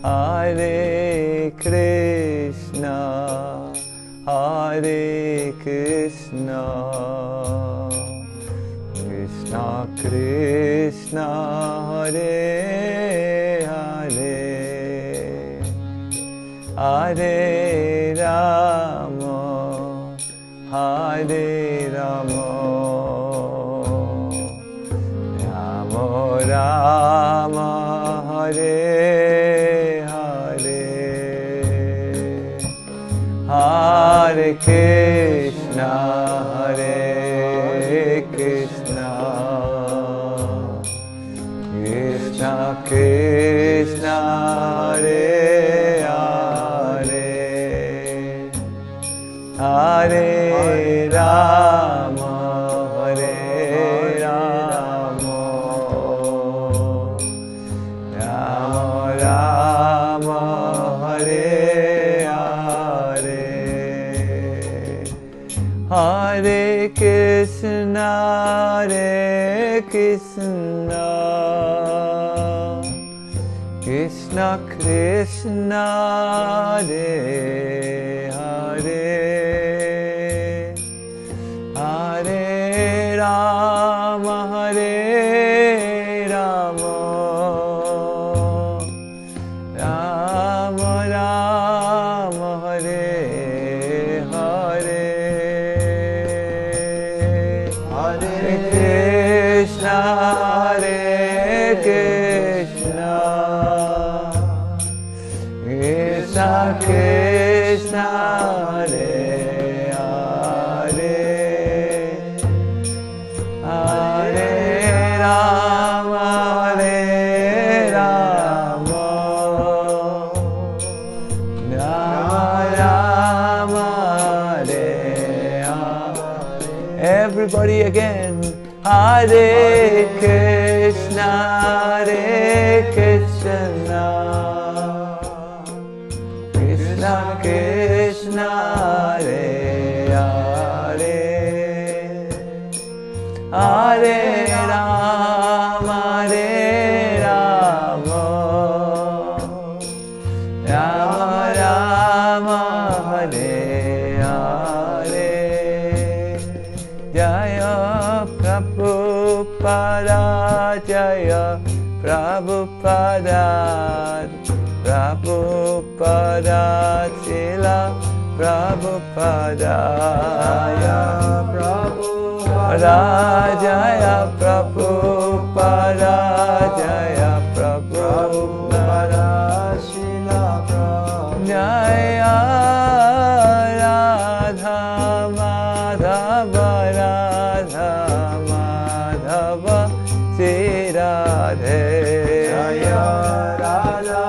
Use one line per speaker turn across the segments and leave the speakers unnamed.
Hare Krishna, Hare Krishna, Krishna Krishna, Hare Hare, Hare Rama, Hare Rama, Rama Rama, Hare Hare, Hare Krishna, Hare Krishna, Krishna Krishna, Hare Hare, Hare Rama, Hare Rama, Rama Rama, Hare Hare, Hare Krishna, Hare Krishna, Krishna Krishna, Hare Hare, Hare Rama, Hare Rama, Rama Rama, Hare Hare, Hare Krishna, Hare Krishna, Krishna Krishna, Hare Hare, Hare Rama, Hare Rama, Rama Rama, Hare Hare. Everybody again. Hare Krishna, Hare Krishna, Krishna Krishna, Hare Hare, Hare Rama, Hare Rama, Rama Rama, Hare Hare, Jaya Prabhupada, Jaya Prabhupada, Prabhupada, Srila Prabhupada, Jaya Prabhupada, Jaya Prabhupada, Jaya Prabhupada, Srila Prabhupada, Jaya Radha Madhava, Radha Madhava, Sri Radhe, Jaya Radha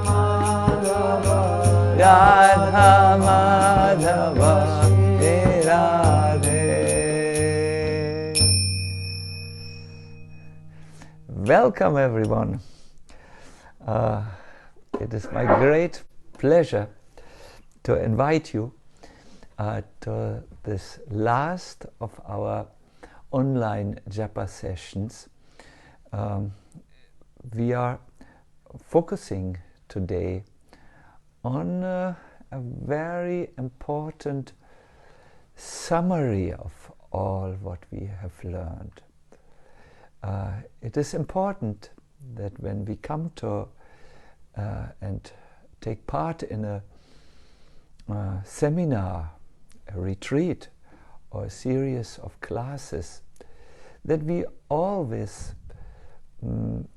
Madhava, Radha Madhava, Sri Radhe. Welcome everyone. It is my great pleasure to invite you to this last of our online japa sessions. We are focusing today on a very important summary of all what we have learned. It is important that when we come to and take part in a seminar, a retreat, or a series of classes, that we always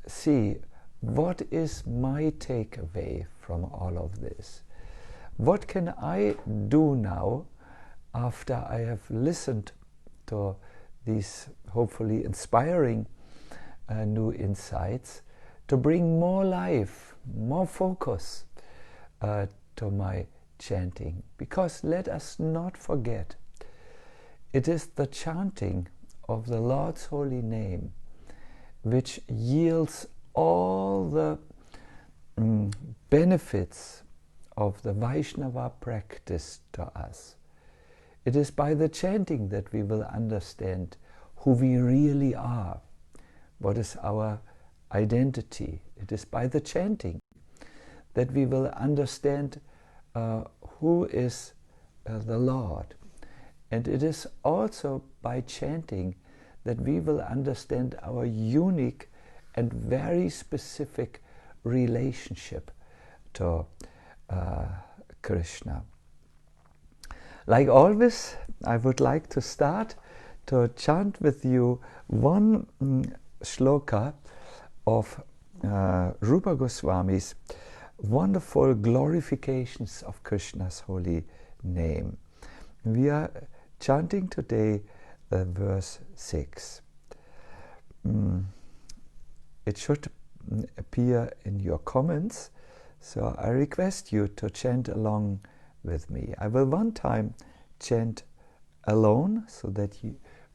see what is my takeaway from all of this. What can I do now after I have listened to these hopefully inspiring new insights to bring more life, more focus to my chanting? Because let us not forget, it is the chanting of the Lord's holy name which yields all the benefits of the Vaishnava practice to us. It is by the chanting that we will understand who we really are, what is our identity. It is by the chanting that we will understand who is the Lord. And it is also by chanting that we will understand our unique and very specific relationship to Krishna. Like always, I would like to start to chant with you one shloka of Rupa Goswami's wonderful glorifications of Krishna's holy name. We are chanting today verse 6. It should appear in your comments, so I request you to chant along with me. I will one time chant alone so that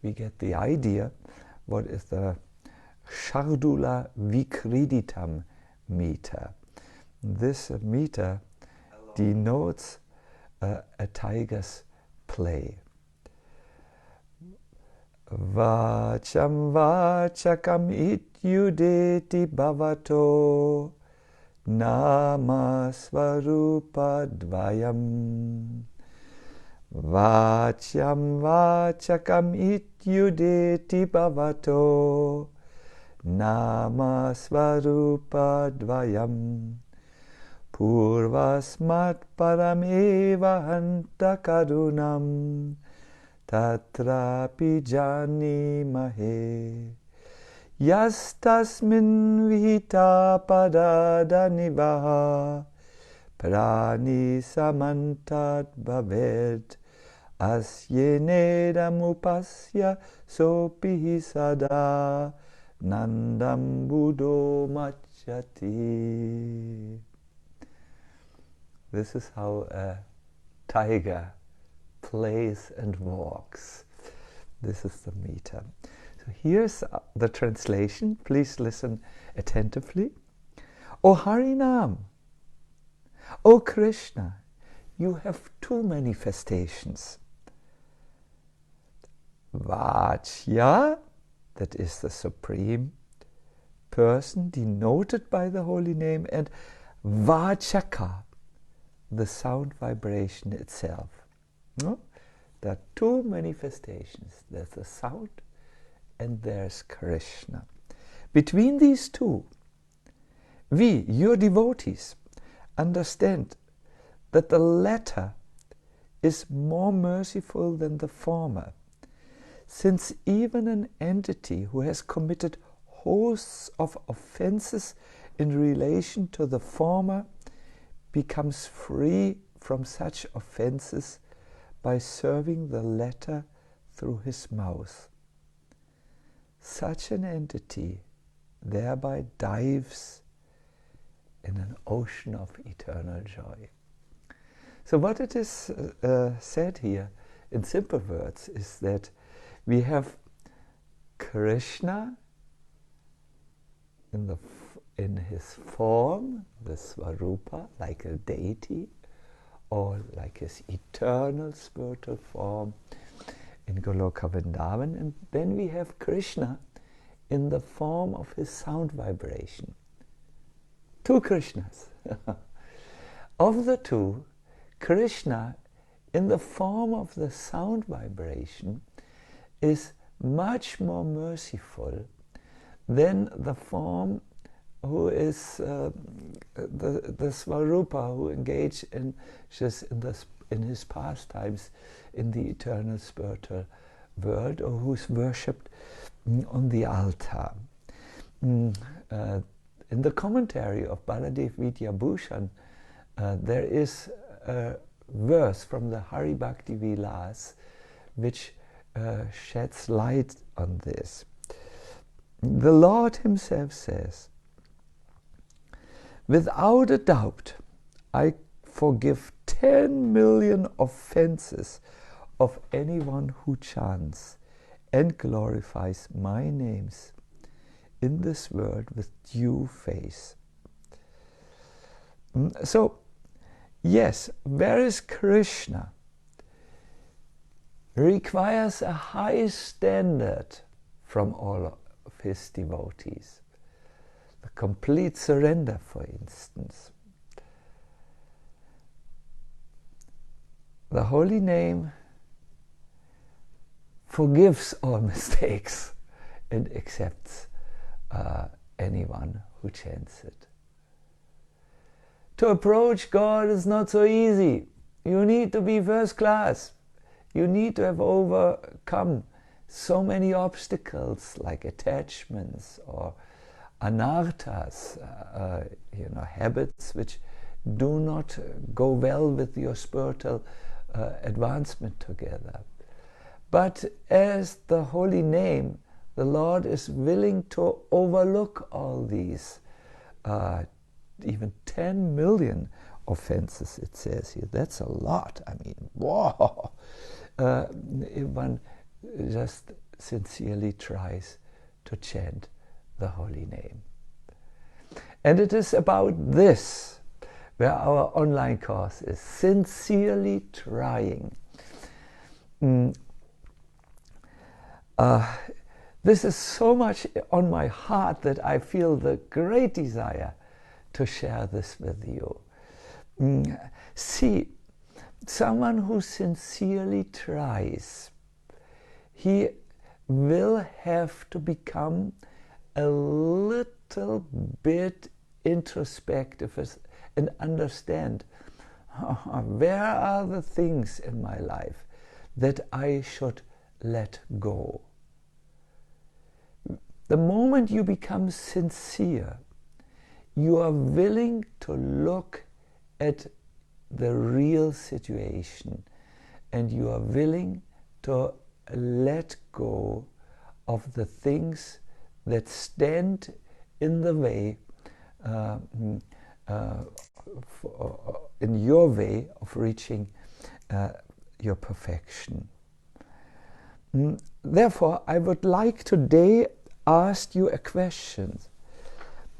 we get the idea what is the Shardula Vikriditam meter. This meter denotes a tiger's play. Vacham vachakam ityudeti bhavato namasvarupadvayam. Vacham vachakam ityudeti bhavato namasvarupadvayam. Purvasmat parameva hanta karunam tatrapi janimahe yastasmin vihita padadanivaha prani samantat bhaved asyenedamupasya sopihi sada nandam buddho machati. This is how a tiger plays and walks. This is the meter. So here's the translation. Please listen attentively. O Harinam, O Krishna, you have two manifestations. Vachya, that is the supreme person denoted by the holy name, and Vachaka, the sound vibration itself. No? There are two manifestations. There's the sound and there's Krishna. Between these two, we, your devotees, understand that the latter is more merciful than the former, since even an entity who has committed hosts of offenses in relation to the former becomes free from such offenses by serving the latter through his mouth. Such an entity thereby dives in an ocean of eternal joy. So what it is said here in simple words is that we have Krishna in his form, the Svarupa, like a deity, or like his eternal spiritual form in Goloka Vrindavan. And then we have Krishna in the form of his sound vibration. Two Krishnas. Of the two, Krishna in the form of the sound vibration is much more merciful than the form who is the Svarupa, who engaged in his pastimes in the eternal spiritual world, or who's worshipped on the altar. In the commentary of Baladev Vidyabhushan, there is a verse from the Hari Bhakti Vilas which sheds light on this. The Lord himself says, "Without a doubt, I forgive 10 million offenses of anyone who chants and glorifies my names in this world with due faith." So, yes, where is Krishna requires a high standard from all of his devotees. The complete surrender, for instance. the holy name forgives all mistakes and accepts anyone who chants it. To approach God is not so easy. You need to be first class. You need to have overcome so many obstacles like attachments or anarthas, habits which do not go well with your spiritual advancement together. But as the holy name, the Lord is willing to overlook all these, even 10 million offenses, it says here. That's a lot. I mean, wow! If one just sincerely tries to chant the holy name. And it is about this where our online course is, sincerely trying. This is so much on my heart that I feel the great desire to share this with you. See, someone who sincerely tries, he will have to become a little bit introspective and understand where are the things in my life that I should let go. The moment you become sincere, you are willing to look at the real situation, and you are willing to let go of the things that stand in the way, in your way of reaching your perfection. Therefore, I would like today ask you a question.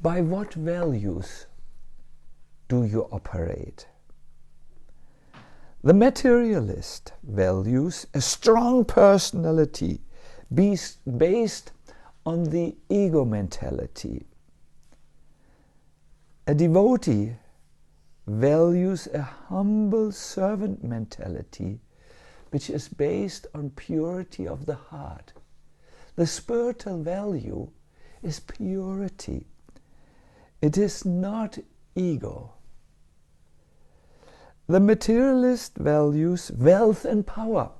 By what values do you operate? The materialist values a strong personality based on the ego mentality. A devotee values a humble servant mentality, which is based on purity of the heart. The spiritual value is purity. It is not ego. The materialist values wealth and power,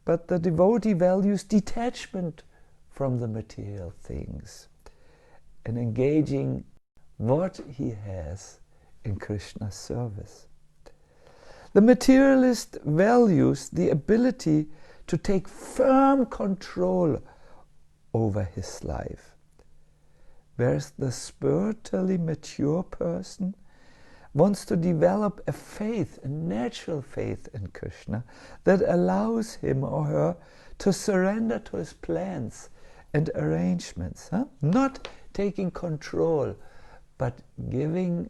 but the devotee values detachment from the material things and engaging what he has in Krishna's service. The materialist values the ability to take firm control over his life, whereas the spiritually mature person wants to develop a faith, a natural faith in Krishna that allows him or her to surrender to his plans and arrangements. Not taking control, but giving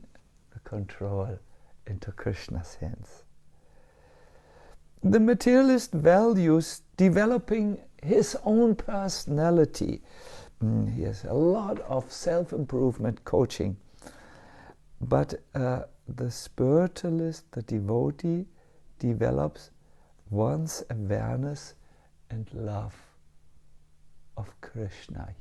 the control into Krishna's hands. The materialist values developing his own personality. He has a lot of self-improvement coaching. But the spiritualist, the devotee, develops one's awareness and love of Krishna.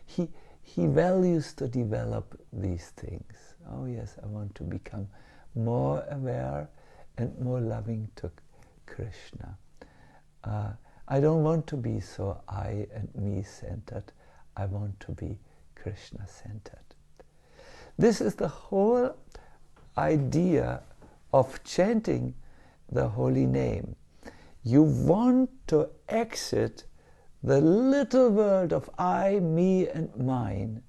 He values to develop these things. Oh yes, I want to become more aware and more loving to Krishna. I don't want to be so I and me centered. I want to be Krishna centered. This is the whole idea of chanting the holy name. You want to exit the little world of I, me and mine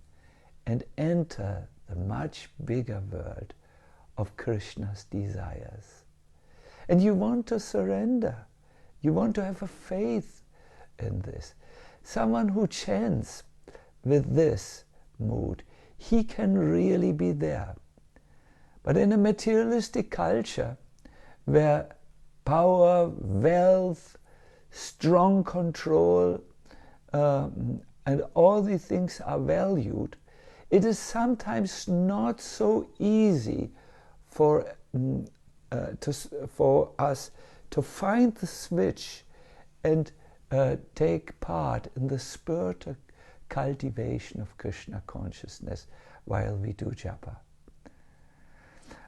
and enter the much bigger world of Krishna's desires. And you want to surrender. You want to have a faith in this. Someone who chants with this mood, he can really be there. But in a materialistic culture where power, wealth, strong control, and all these things are valued, it is sometimes not so easy for for us to find the switch and take part in the spiritual cultivation of Krishna consciousness while we do japa.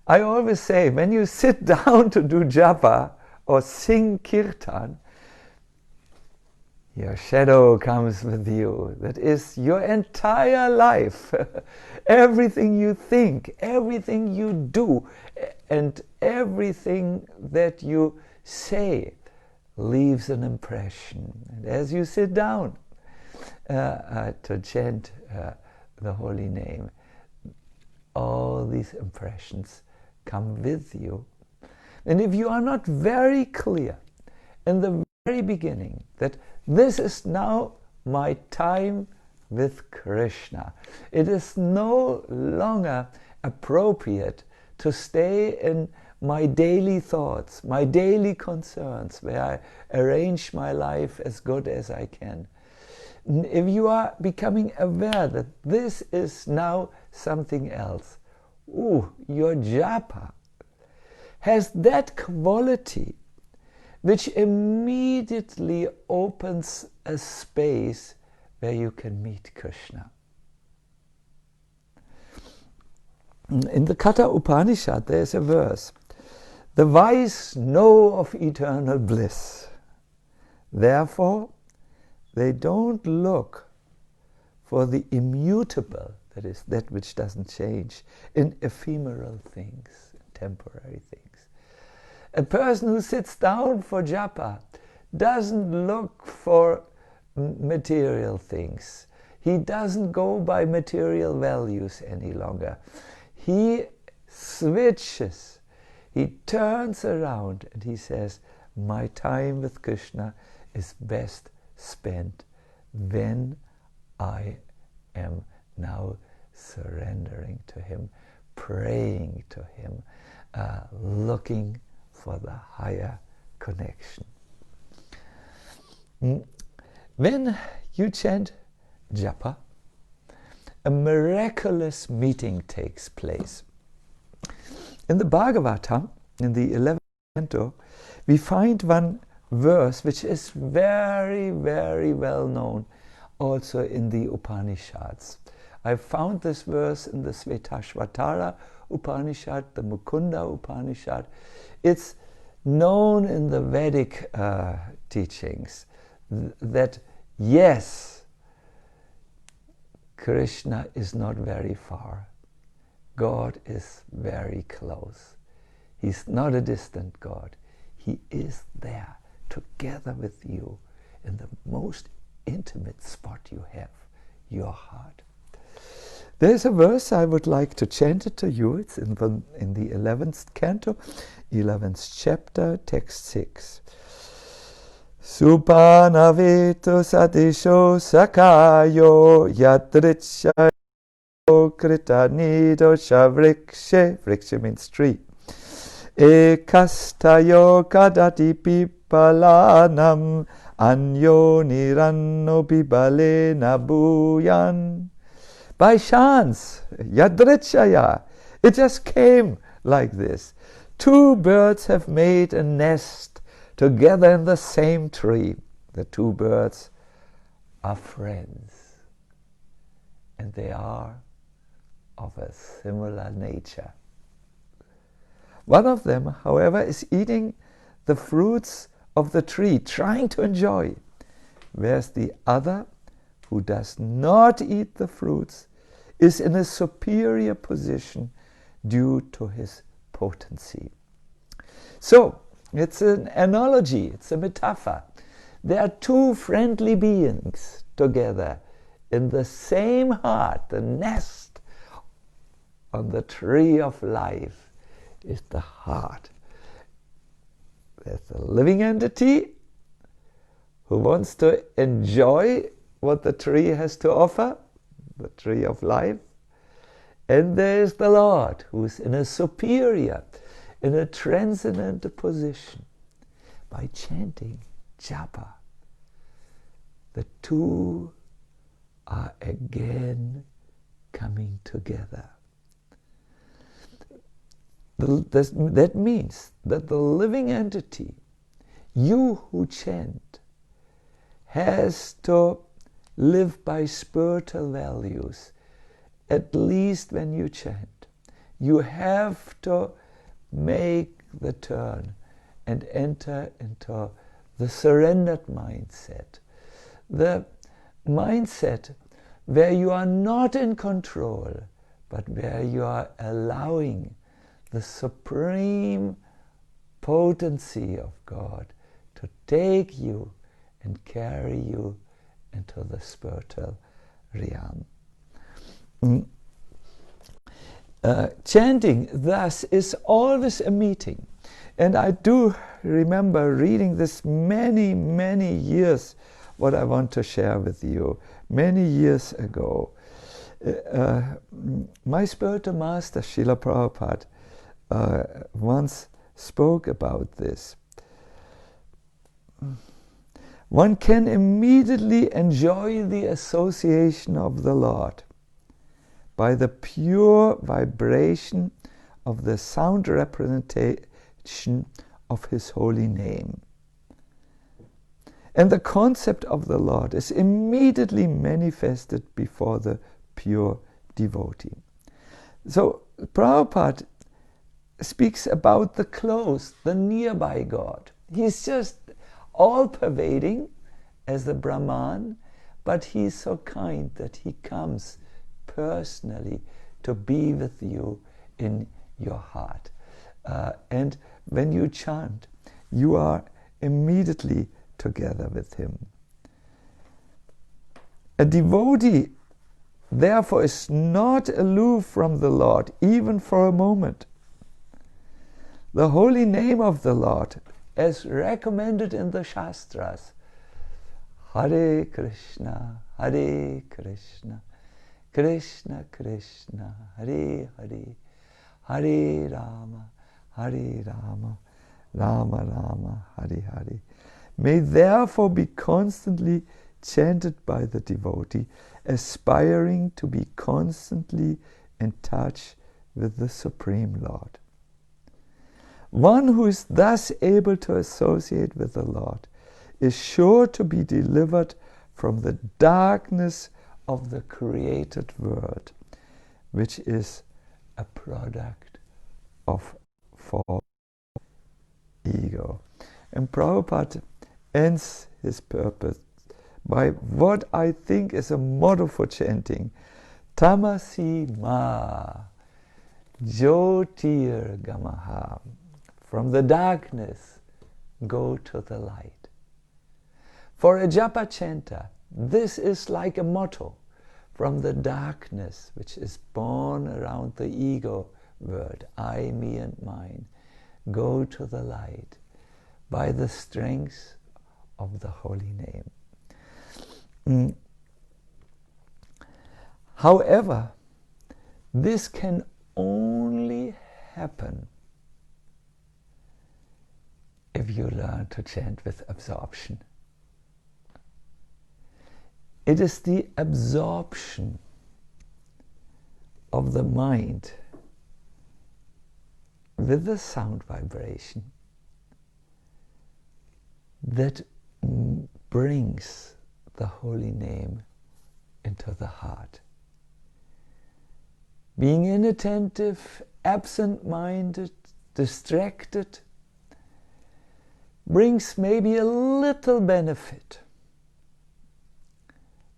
I always say, when you sit down to do japa or sing kirtan, your shadow comes with you. That is your entire life. Everything you think, everything you do, and everything that you say leaves an impression. And as you sit down to chant the holy name, all these impressions come with you. And if you are not very clear in the very beginning that this is now my time with Krishna, it is no longer appropriate to stay in my daily thoughts, my daily concerns, where I arrange my life as good as I can. If you are becoming aware that this is now something else, your japa has that quality which immediately opens a space where you can meet Krishna. In the Katha Upanishad there is a verse, "The wise know of eternal bliss. Therefore, they don't look for the immutable," that is, that which doesn't change, "in ephemeral things, in temporary things." A person who sits down for japa doesn't look for material things. He doesn't go by material values any longer. He switches, he turns around and he says, my time with Krishna is best spent when I am now surrendering to him, praying to him, looking for the higher connection. When you chant japa, a miraculous meeting takes place. In the Bhagavatam, in the 11th canto, we find one verse which is very, very well known also in the Upanishads. I found this verse in the Svetashvatara Upanishad, the Mukunda Upanishad. It's known in the Vedic teachings that yes, Krishna is not very far. God is very close. He's not a distant God. He is there together with you in the most intimate spot you have, your heart. There's a verse I would like to chant it to you. It's in the 11th canto, 11th chapter, text 6. Supanaveto satisho sakayo yadrichayo kritanido shavrikshe. Vrikshe means tree. Ekastayo kadati pipalanam anyo niranno bibale nabuyan. By chance, yadrichaya, it just came like this. Two birds have made a nest together in the same tree. The two birds are friends, and they are of a similar nature. One of them, however, is eating the fruits of the tree, trying to enjoy, whereas the other, who does not eat the fruits, is in a superior position due to his potency. So, it's an analogy, it's a metaphor. There are two friendly beings together in the same heart. The nest on the tree of life is the heart. There's a living entity who wants to enjoy what the tree has to offer, the tree of life. And there's the Lord, who's in a superior, in a transcendent position. By chanting japa, the two are again coming together. That means that the living entity, you who chant, has to live by spiritual values, at least when you chant. You have to make the turn and enter into the surrendered mindset. The mindset where you are not in control, but where you are allowing the supreme potency of God to take you and carry you into the spiritual realm. Chanting thus is always a meeting. And I do remember reading this many years, what I want to share with you, many years ago. My spiritual master, Srila Prabhupada, once spoke about this. One can immediately enjoy the association of the Lord by the pure vibration of the sound representation of His holy name. And the concept of the Lord is immediately manifested before the pure devotee. So Prabhupada speaks about the close, the nearby God. He's just all-pervading as the Brahman, but He's so kind that He comes personally to be with you in your heart. And when you chant, you are immediately together with Him. A devotee, therefore, is not aloof from the Lord, even for a moment. The holy name of the Lord, as recommended in the Shastras, Hare Krishna, Hare Krishna, Krishna Krishna, Hare Hare, Hare Rama, Hare Rama, Rama Rama, Hare Hare, may therefore be constantly chanted by the devotee, aspiring to be constantly in touch with the Supreme Lord. One who is thus able to associate with the Lord is sure to be delivered from the darkness of the created world, which is a product of false ego. And Prabhupada ends his purpose by what I think is a motto for chanting: Tamasi ma Jyotir Gamaha. From the darkness, go to the light. For a japa chanter, this is like a motto: from the darkness which is born around the ego word, I, me and mine, go to the light by the strength of the holy name. However, this can only happen if you learn to chant with absorption. It is the absorption of the mind with the sound vibration that brings the holy name into the heart. Being inattentive, absent-minded, distracted brings maybe a little benefit,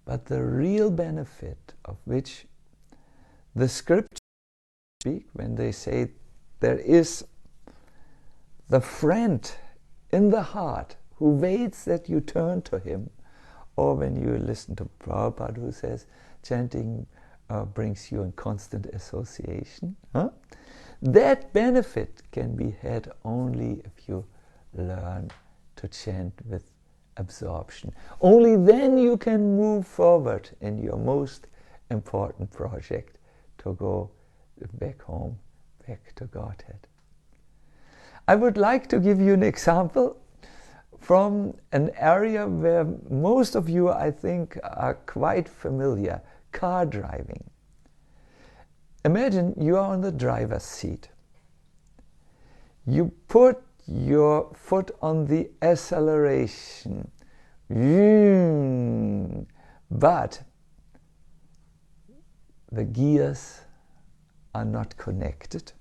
but the real benefit of which the scriptures speak when they say there is the friend in the heart who waits that you turn to him, or when you listen to Prabhupada who says chanting brings you in constant association, that benefit can be had only if you learn to chant with absorption. Only then you can move forward in your most important project to go back home, back to Godhead. I would like to give you an example from an area where most of you, I think, are quite familiar: car driving. Imagine you are on the driver's seat You put your foot on the acceleration, but the gears are not connected.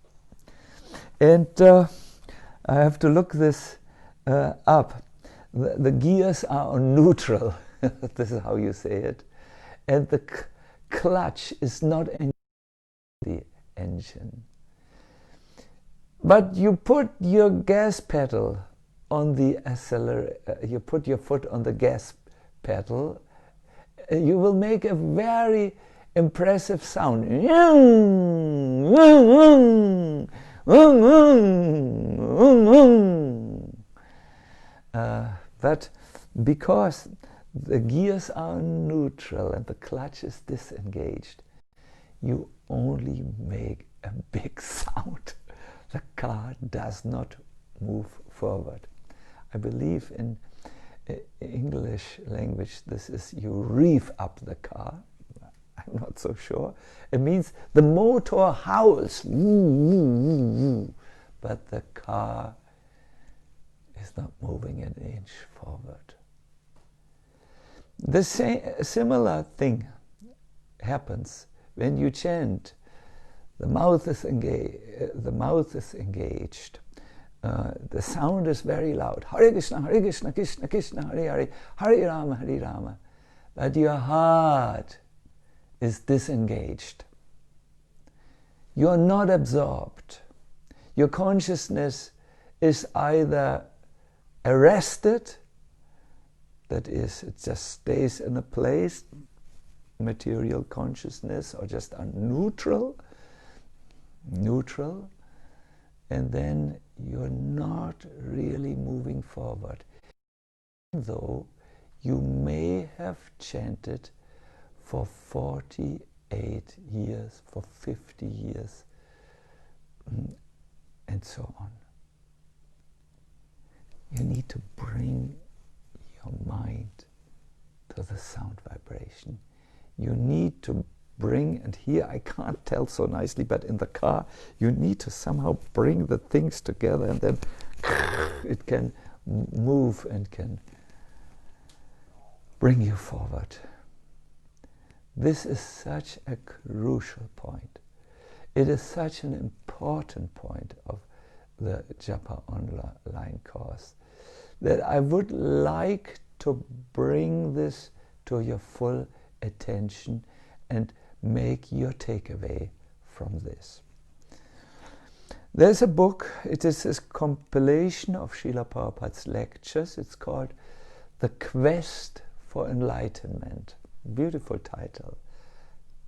And I have to look this up. The gears are on neutral. This is how you say it. And the clutch is not in the engine. But you put your gas pedal on the you put your foot on the gas pedal, you will make a very impressive sound. But because the gears are neutral and the clutch is disengaged, you only make a big sound. The car does not move forward. I believe in English language this is you rev up the car. I'm not so sure. It means the motor howls, but the car is not moving an inch forward. The similar thing happens when you chant. The mouth is engaged. The sound is very loud. Hare Krishna, Krishna Krishna, Hare Hare, Hare Rama, Hare Rama. But your heart is disengaged. You are not absorbed. Your consciousness is either arrested, that is, it just stays in a place, material consciousness, or just a neutral, and then you're not really moving forward. Though you may have chanted for 48 years, for 50 years, and so on. You need to bring your mind to the sound vibration. You need to bring, and here I can't tell so nicely, but in the car you need to somehow bring the things together, and then it can move and can bring you forward. This is such a crucial point. It is such an important point of the Japa online course that I would like to bring this to your full attention and make your takeaway from this. There's a book, it is a compilation of Srila Prabhupada's lectures. It's called The Quest for Enlightenment. Beautiful title.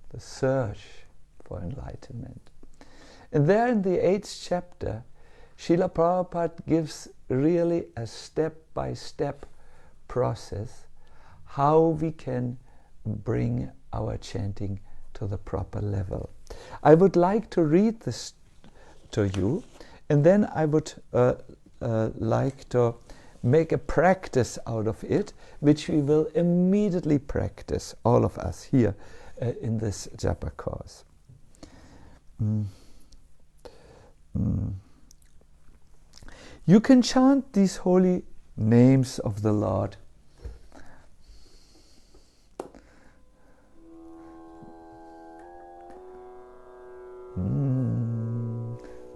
The Search for Enlightenment. And there in the 8th chapter, Srila Prabhupada gives really a step-by-step process how we can bring our chanting to the proper level. I would like to read this to you, and then I would like to make a practice out of it, which we will immediately practice, all of us here in this Japa course. You can chant these holy names of the Lord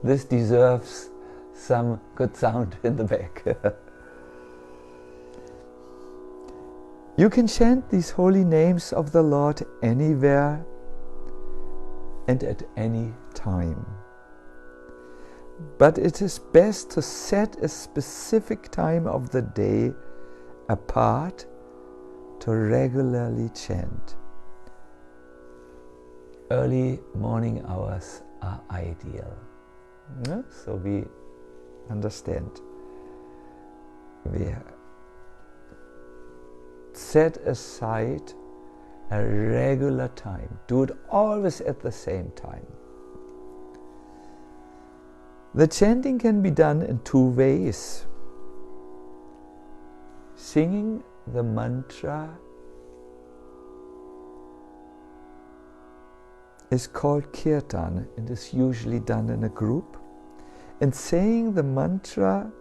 This deserves some good sound in the back. You can chant these holy names of the Lord anywhere and at any time. But it is best to set a specific time of the day apart to regularly chant. Early morning hours are ideal. Yeah? So we understand. We set aside a regular time. Do it always at the same time. The chanting can be done in two ways. Singing the mantra is called kirtan and is usually done in a group. And saying the mantra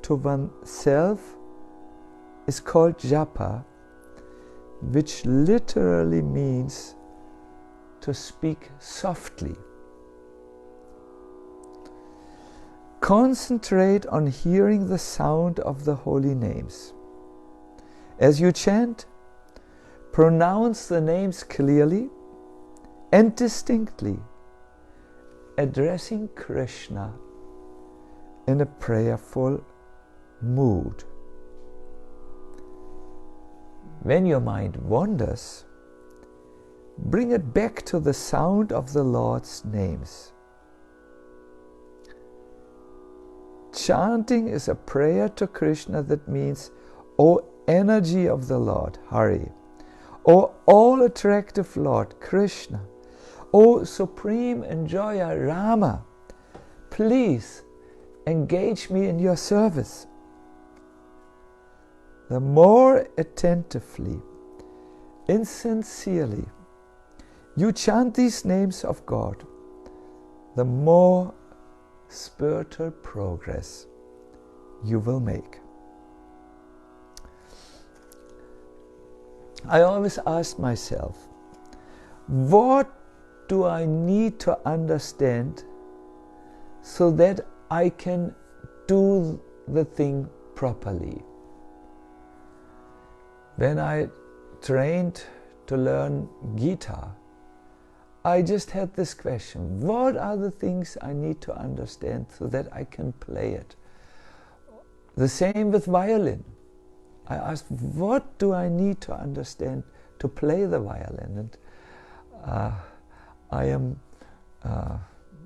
to oneself is called japa, which literally means to speak softly. Concentrate on hearing the sound of the holy names. As you chant, pronounce the names clearly and distinctly, addressing Krishna in a prayerful mood. When your mind wanders, bring it back to the sound of the Lord's names. Chanting is a prayer to Krishna that means, O energy of the Lord, Hari, O all-attractive Lord, Krishna, O supreme enjoyer, Rama, please engage me in your service. The more attentively, insincerely you chant these names of God, the more spiritual progress you will make. I always ask myself, what do I need to understand so that I can do the thing properly? When I trained to learn guitar, I just had this question: what are the things I need to understand so that I can play it? The same with violin. I asked, what do I need to understand to play the violin? And I am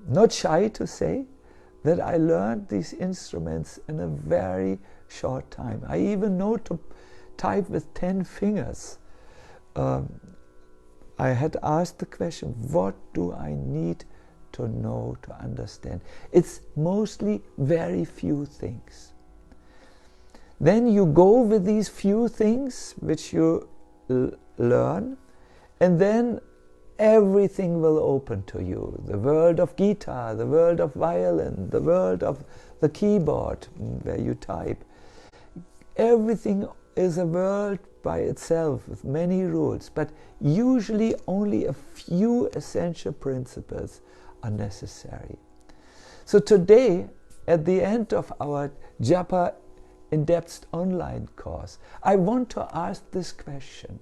not shy to say that I learned these instruments in a very short time. I even know to type with 10 fingers. I had asked the question, what do I need to know, to understand? It's mostly very few things. Then you go with these few things which you learn, and then everything will open to you. The world of guitar, the world of violin, the world of the keyboard where you type. Everything is a world by itself with many rules, but usually only a few essential principles are necessary. So today, at the end of our Japa in-depth online course, I want to ask this question: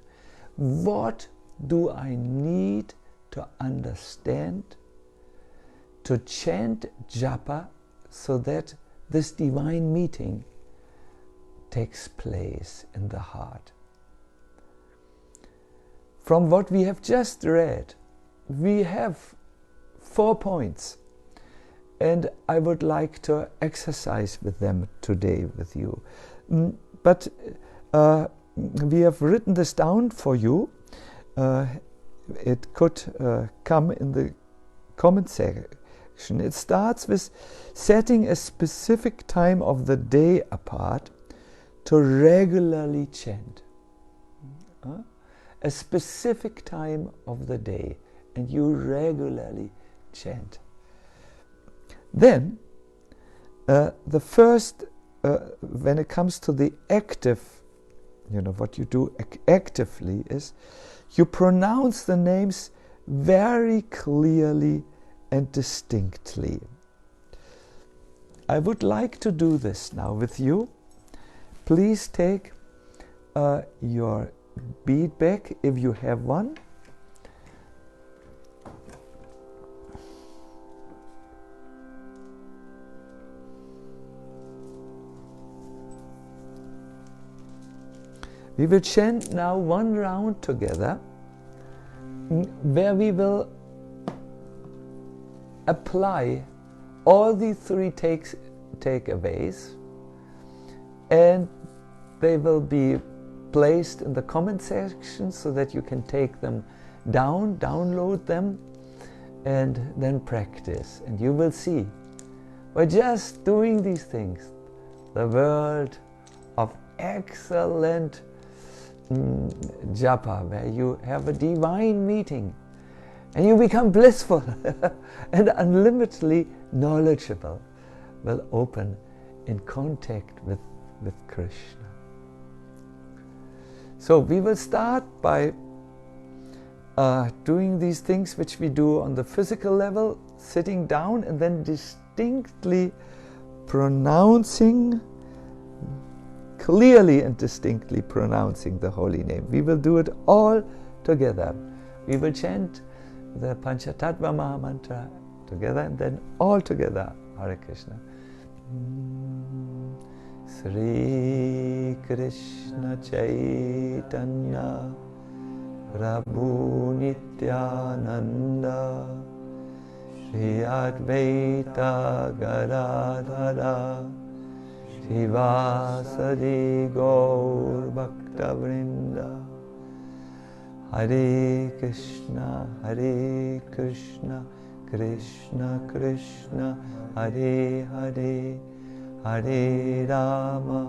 what do I need to understand to chant Japa so that this divine meeting takes place in the heart? From what we have just read, we have 4 points, and I would like to exercise with them today with you. But we have written this down for you. It could come in the comment section. It starts with setting a specific time of the day apart to regularly chant. A specific time of the day, and you regularly chant. Then, the first, when it comes to the active, what you do actively is, you pronounce the names very clearly and distinctly. I would like to do this now with you. Please take your bead bag if you have one. We will chant now one round together where we will apply all the 3 takeaways, and they will be placed in the comment section so that you can take them down, download them, and then practice. And you will see, by just doing these things, the world of excellent japa, where you have a divine meeting and you become blissful and unlimitedly knowledgeable. will open in contact with Krishna. So we will start by doing these things which we do on the physical level, sitting down and then distinctly pronouncing, clearly and distinctly pronouncing the holy name. We will do it all together. We will chant the Panchatattva Maha Mantra together and then all together Hare Krishna. Sri Krishna Chaitanya Prabhu Nityananda Shri Advaita Gadadhara Shivasadi Gaur Bhakta Vrinda. Hare Krishna, Krishna Krishna, Hare Hare, Hare Rama,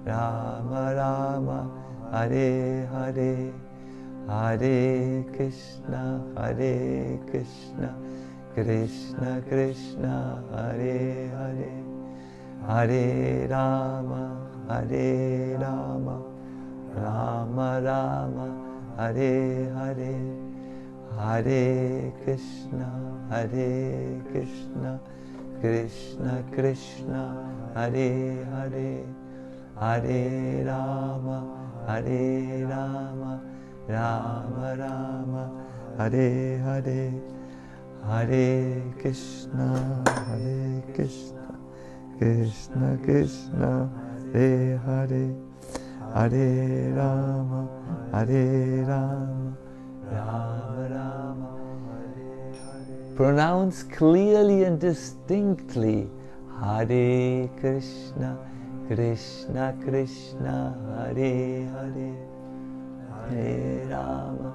Rama Rama, Hare Hare, Hare Krishna, Krishna Krishna, Hare Hare, Hare Rama, Rama Rama, Hare Hare, Hare Krishna, Krishna Krishna, Hare Hare, Hare Rama, Rama Rama, Hare Hare, Hare Krishna, Krishna Krishna, Hare Hare, Hare Rama, Rama Rama, Hare Hare. Pronounce clearly and distinctly Hare Krishna, Krishna Krishna, Hare Hare, Hare Rama,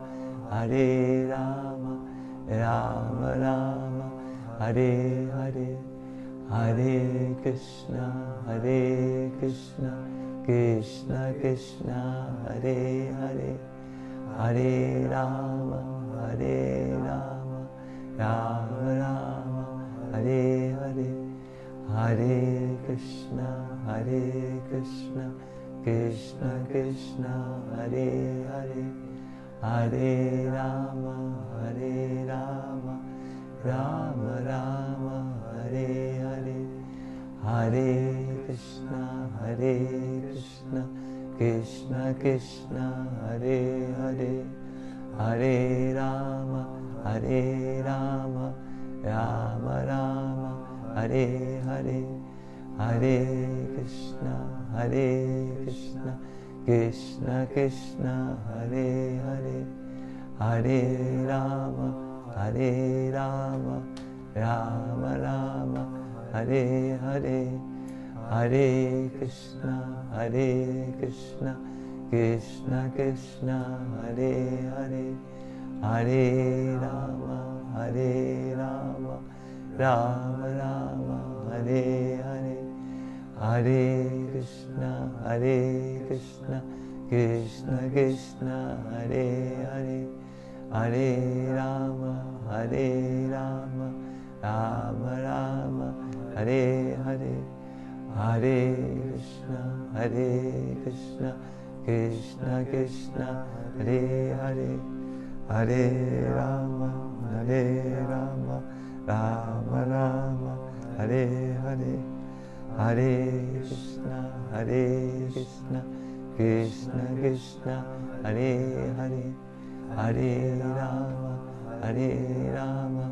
Rama Rama, Hare Hare, Hare Krishna, Krishna Krishna, Hare Hare, Hare Rama, Rama Rama, Hare Hare, Hare Krishna, Krishna Krishna, Hare Hare, Hare Rama, Rama Rama, Hare Hare, Hare Krishna, Krishna Krishna, Hare Hare, Hare Rama, Rama Rama, Hare Hare, Hare Krishna, Krishna Krishna, Hare Hare, Hare Rama, Rama Rama, Hare Hare, Hare Krishna, Krishna Krishna, Hare Hare, Hare Rama, Rama Rama, Hare Hare, Hare Krishna, Krishna Krishna, Hare Hare, Hare Rama, Rama Rama, Hare Hare, Hare Krishna, Krishna Krishna, Hare Hare, Hare Rama, Rama Rama, Hare Hare, Hare Krishna, Krishna Krishna, Hare Hare, Hare Rama,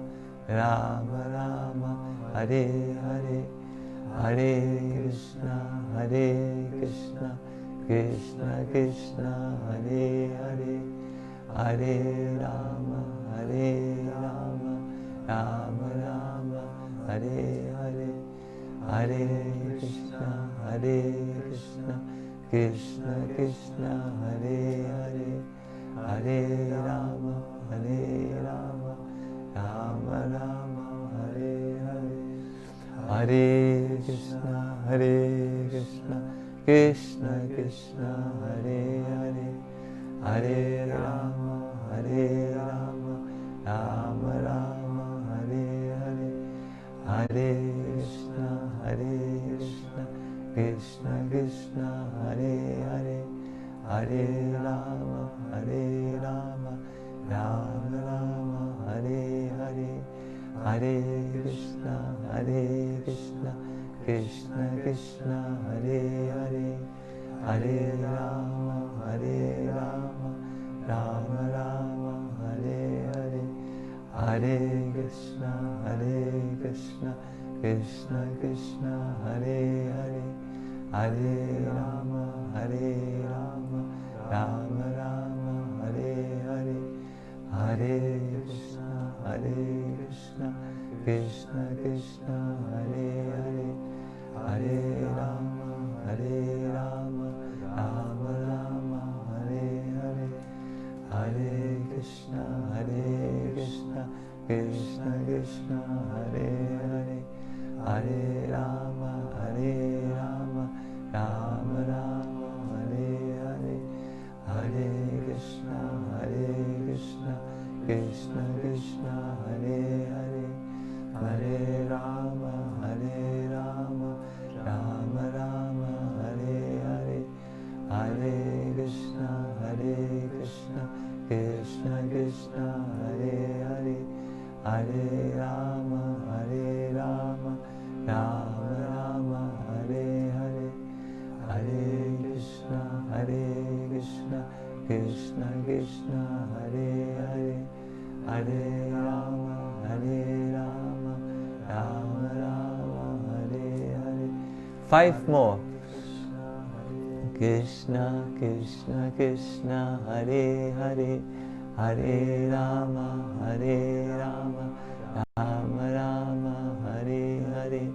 Rama Rama, Hare Hare, Hare Krishna, Krishna Krishna, Hare Hare, Hare Rama, Rama Rama, Hare Hare, Hare Krishna, Krishna Krishna, Hare Hare, Hare Rama, Rama Rama, Hare Hare, Hare Krishna, Krishna Krishna, Hare Hare, Hare Rama, Rama Rama, Hare Hare, Hare Krishna, Hare Krishna, Krishna Krishna, Hare Hare, Hare Rama, Hare Rama, Rama Rama, Hare Hare, Hare Krishna, Krishna Krishna, Hare Hare, Hare Rama, Rama Rama, Hare Hare, Hare Krishna, Krishna Krishna, Hare Hare, Hare Rama, Rama Rama, Hare Hare, Hare Krishna, Krishna Krishna, Hare Hare, Hare Rama, Rama Rama, Hare Hare, Hare Krishna, Krishna Krishna, Hare Hare, Hare Rama, Rama Rama, Hare Hare, Hare Krishna, Krishna Krishna, Hare Hare, Hare Rama, Rama Rama, Hare Hare, Hare Krishna, Krishna Krishna, Hare Hare, Hare Rama, Rama Rama, Hare Hare, Hare Krishna, Krishna Krishna, Hare Hare, Hare Rama, Rama Rama, Hare Hare. 5 more. Krishna, Krishna Krishna, Hare Hare, Hare Rama, Rama Rama, Hare Hare,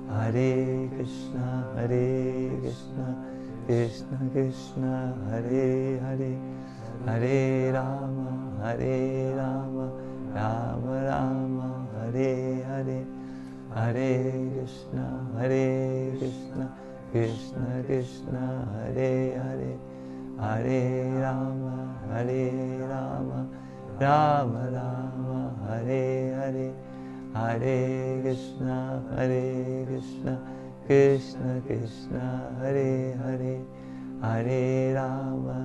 Hare Krishna, Krishna Krishna, Hare Hare, Hare Rama, Rama Rama, Hare Hare, Hare Krishna, Krishna Krishna, Hare Hare, Hare Rama, Rama Rama, Hare Hare, Hare Krishna, Krishna Krishna, Hare Hare, Hare Rama,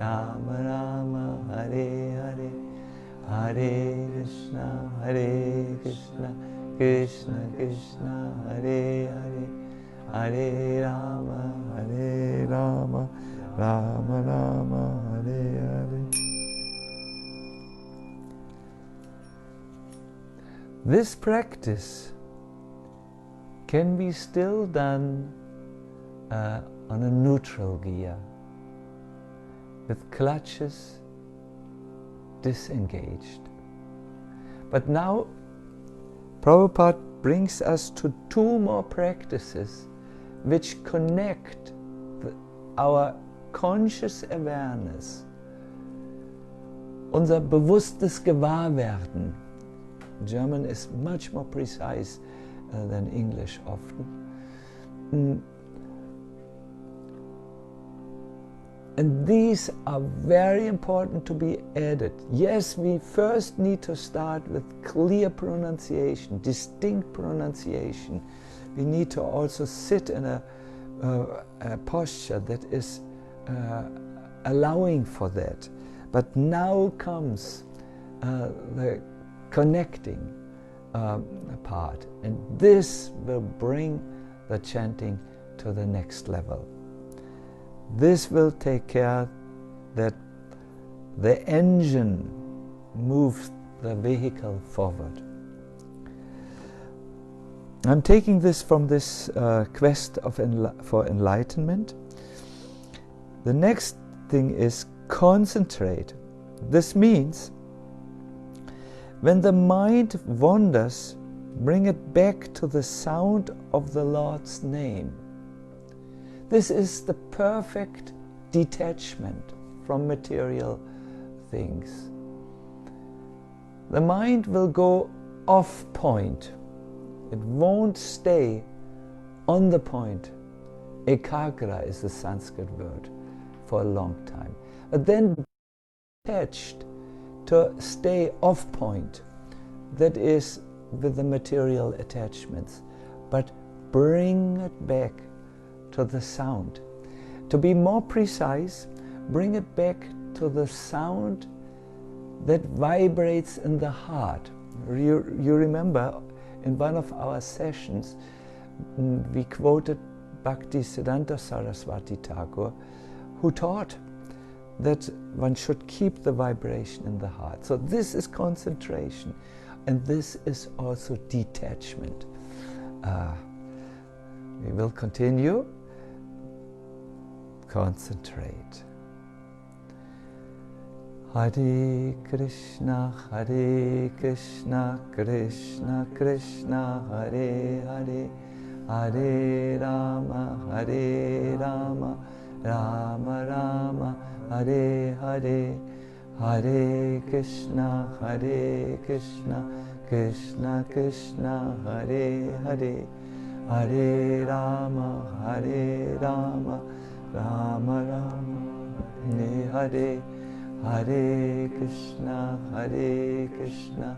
Rama Rama, Hare Hare, Hare Krishna, Krishna Krishna, Hare Hare, Hare Rama, Rama Rama, Hare Hare. This practice can be still done on a neutral gear, with clutches disengaged. But now Prabhupada brings us to 2 more practices which connect our conscious awareness, unser bewusstes Gewahrwerden. German is much more precise than English often. And these are very important to be added. Yes, we first need to start with clear pronunciation, distinct pronunciation. We need to also sit in a posture that is allowing for that. But now comes the connecting part, and this will bring the chanting to the next level. This will take care that the engine moves the vehicle forward. I'm taking this from this quest for enlightenment. The next thing is concentrate. This means when the mind wanders, bring it back to the sound of the Lord's name. This is the perfect detachment from material things. The mind will go off point. It won't stay on the point. Ekagra is the Sanskrit word for a long time. But then detached to stay off point. That is with the material attachments, but bring it back to the sound. To be more precise, bring it back to the sound that vibrates in the heart. You remember in one of our sessions we quoted Bhaktisiddhanta Saraswati Thakur, who taught that one should keep the vibration in the heart. So this is concentration, and this is also detachment. We will continue. Concentrate. Hare Krishna, Krishna Krishna, Hare Hare, Hare Rama, Rama Rama, Hare Hare, Hare Krishna, Krishna Krishna, Hare Hare, Hare Rama, Rama Rama, Hare Hare Krishna,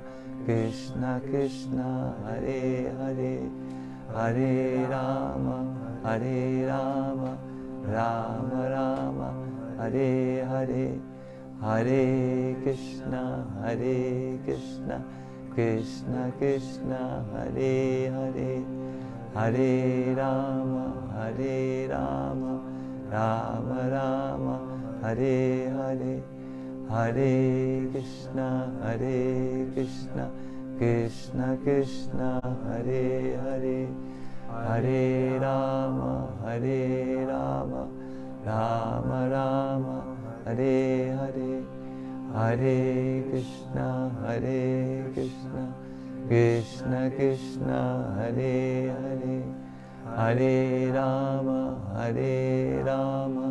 Krishna Krishna, Hare Hare, Hare Rama, Rama Rama, Hare Hare, Hare Krishna, Krishna Krishna, Hare Hare, Hare Rama, Rama Rama, Hare Hare, Hare Krishna, Krishna Krishna, Hare Hare, Hare Rama, Rama Rama, Hare Hare, Hare Krishna, Krishna Krishna, Hare Hare, Hare Rama,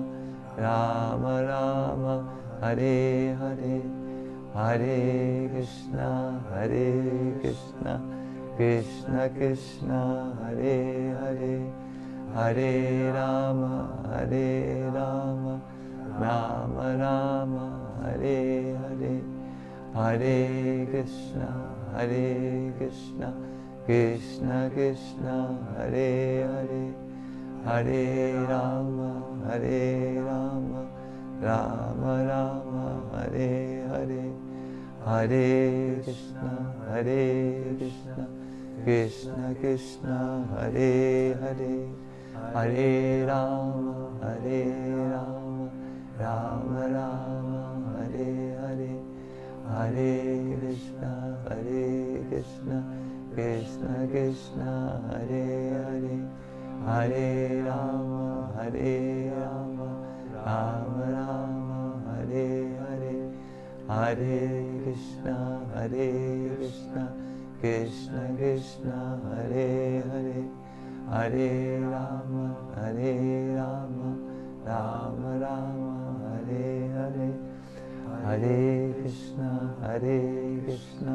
Rama Rama, Hare Hare, Hare Krishna, Krishna Krishna, Hare Hare, Hare Rama, Rama Rama, Hare Hare, Hare Krishna, Krishna Krishna, Hare Hare, Hare Rama, Rama Rama, Hare Hare, Hare Krishna, Krishna Krishna, Hare Hare, Hare Rama, Rama Rama, Hare Hare, Hare Krishna, Krishna Krishna, Hare Hare, Hare Rama, Rama Rama, Hare Hare, Hare Krishna, Krishna Krishna, Hare Hare, Hare Rama, Rama Rama, Hare Hare, Hare Krishna,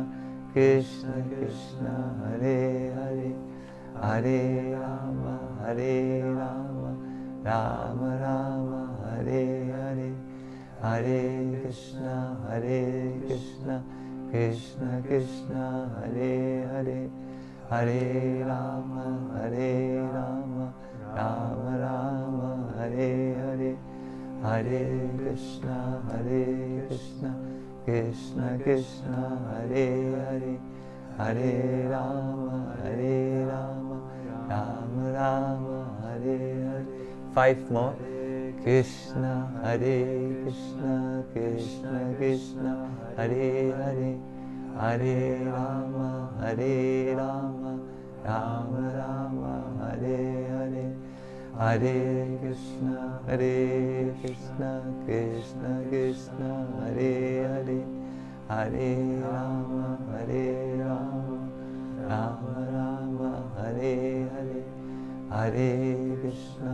Krishna Krishna, Hare Hare, Hare Rama, Rama Rama, Hare Hare, Hare Krishna, Krishna Krishna, Hare Hare, Hare Rama, Rama Rama, Hare Hare, Hare Krishna, Krishna Krishna, Hare Hare, Hare Rama, Rama Rama, Hare Hare. 5 more. Krishna, Krishna Krishna, Hare Hare, Hare Rama, Rama Rama, Hare Hare, Hare Krishna, Krishna Krishna, Hare Hare, Hare Rama, Rama Rama, Hare Hare, Hare Krishna,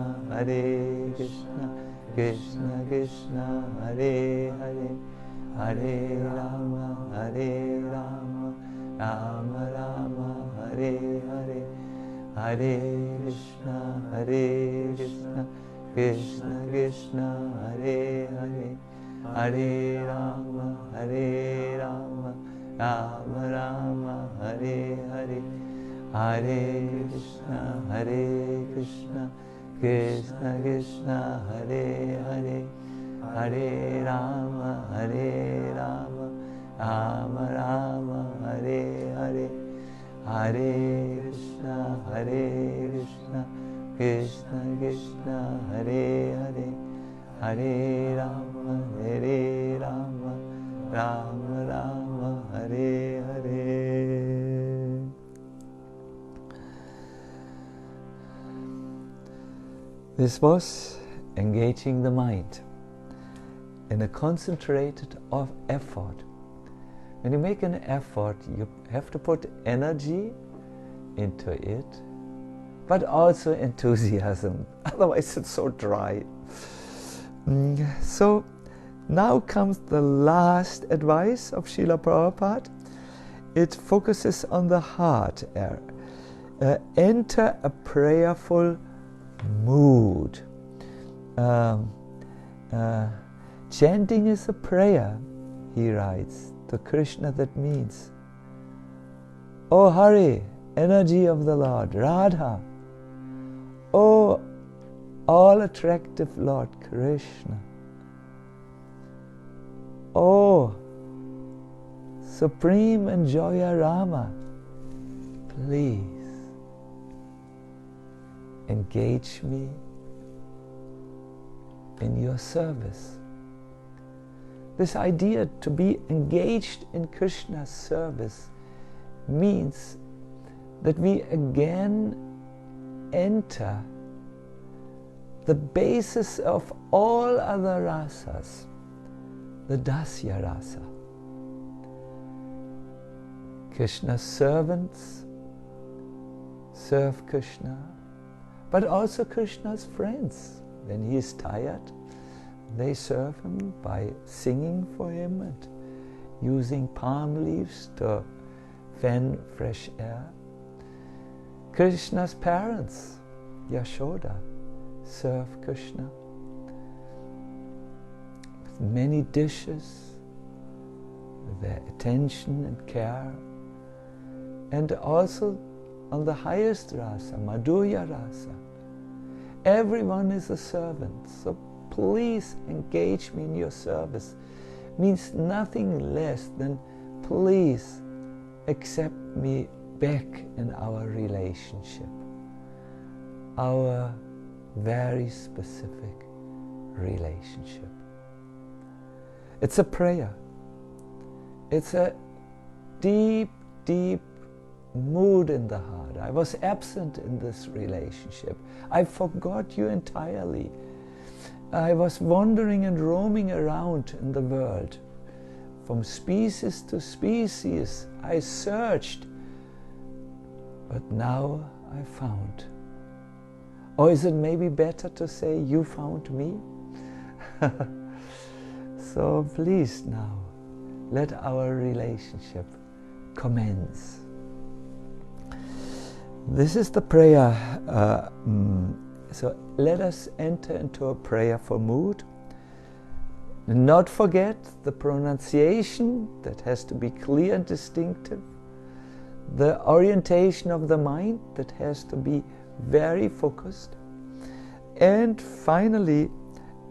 Krishna Krishna, Hare Hare, Hare Rama, Rama Rama, Hare Hare, Hare Krishna, Krishna Krishna, Hare Hare, Hare Rama, Rama Rama, Hare Hare, Hare Krishna, Krishna Krishna, Hare Hare, Hare Rama, Rama Rama, Hare Hare, Hare Krishna, Krishna Krishna, Hare Hare, Hare Rama, Rama Rama, Hare Hare. This was engaging the mind in a concentrated effort. When you make an effort, you have to put energy into it, but also enthusiasm. Otherwise it's so dry. So now comes the last advice of Srila Prabhupada. It focuses on the heart. Enter a prayerful mood. Chanting is a prayer, he writes, to Krishna. That means, O Hari, energy of the Lord, Radha, O all attractive Lord Krishna, O supreme enjoyer Rama, please engage me in your service. This idea to be engaged in Krishna's service means that we again enter the basis of all other rasas, the Dasya rasa. Krishna's servants serve Krishna, but also Krishna's friends. When he is tired, they serve him by singing for him and using palm leaves to fan fresh air. Krishna's parents, Yashoda, serve Krishna with many dishes, with their attention and care, and also on the highest rasa, Madhurya rasa. Everyone is a servant, so please engage me in your service. Means nothing less than please accept me back in our relationship, our very specific relationship. It's a prayer. It's a deep, deep mood in the heart. I was absent in this relationship. I forgot you entirely. I was wandering and roaming around in the world. From species to species, I searched, but now I found. Or is it maybe better to say, you found me? So please now, let our relationship commence. This is the prayer. So let us enter into a prayerful mood. Not forget the pronunciation that has to be clear and distinctive. The orientation of the mind that has to be very focused. And finally,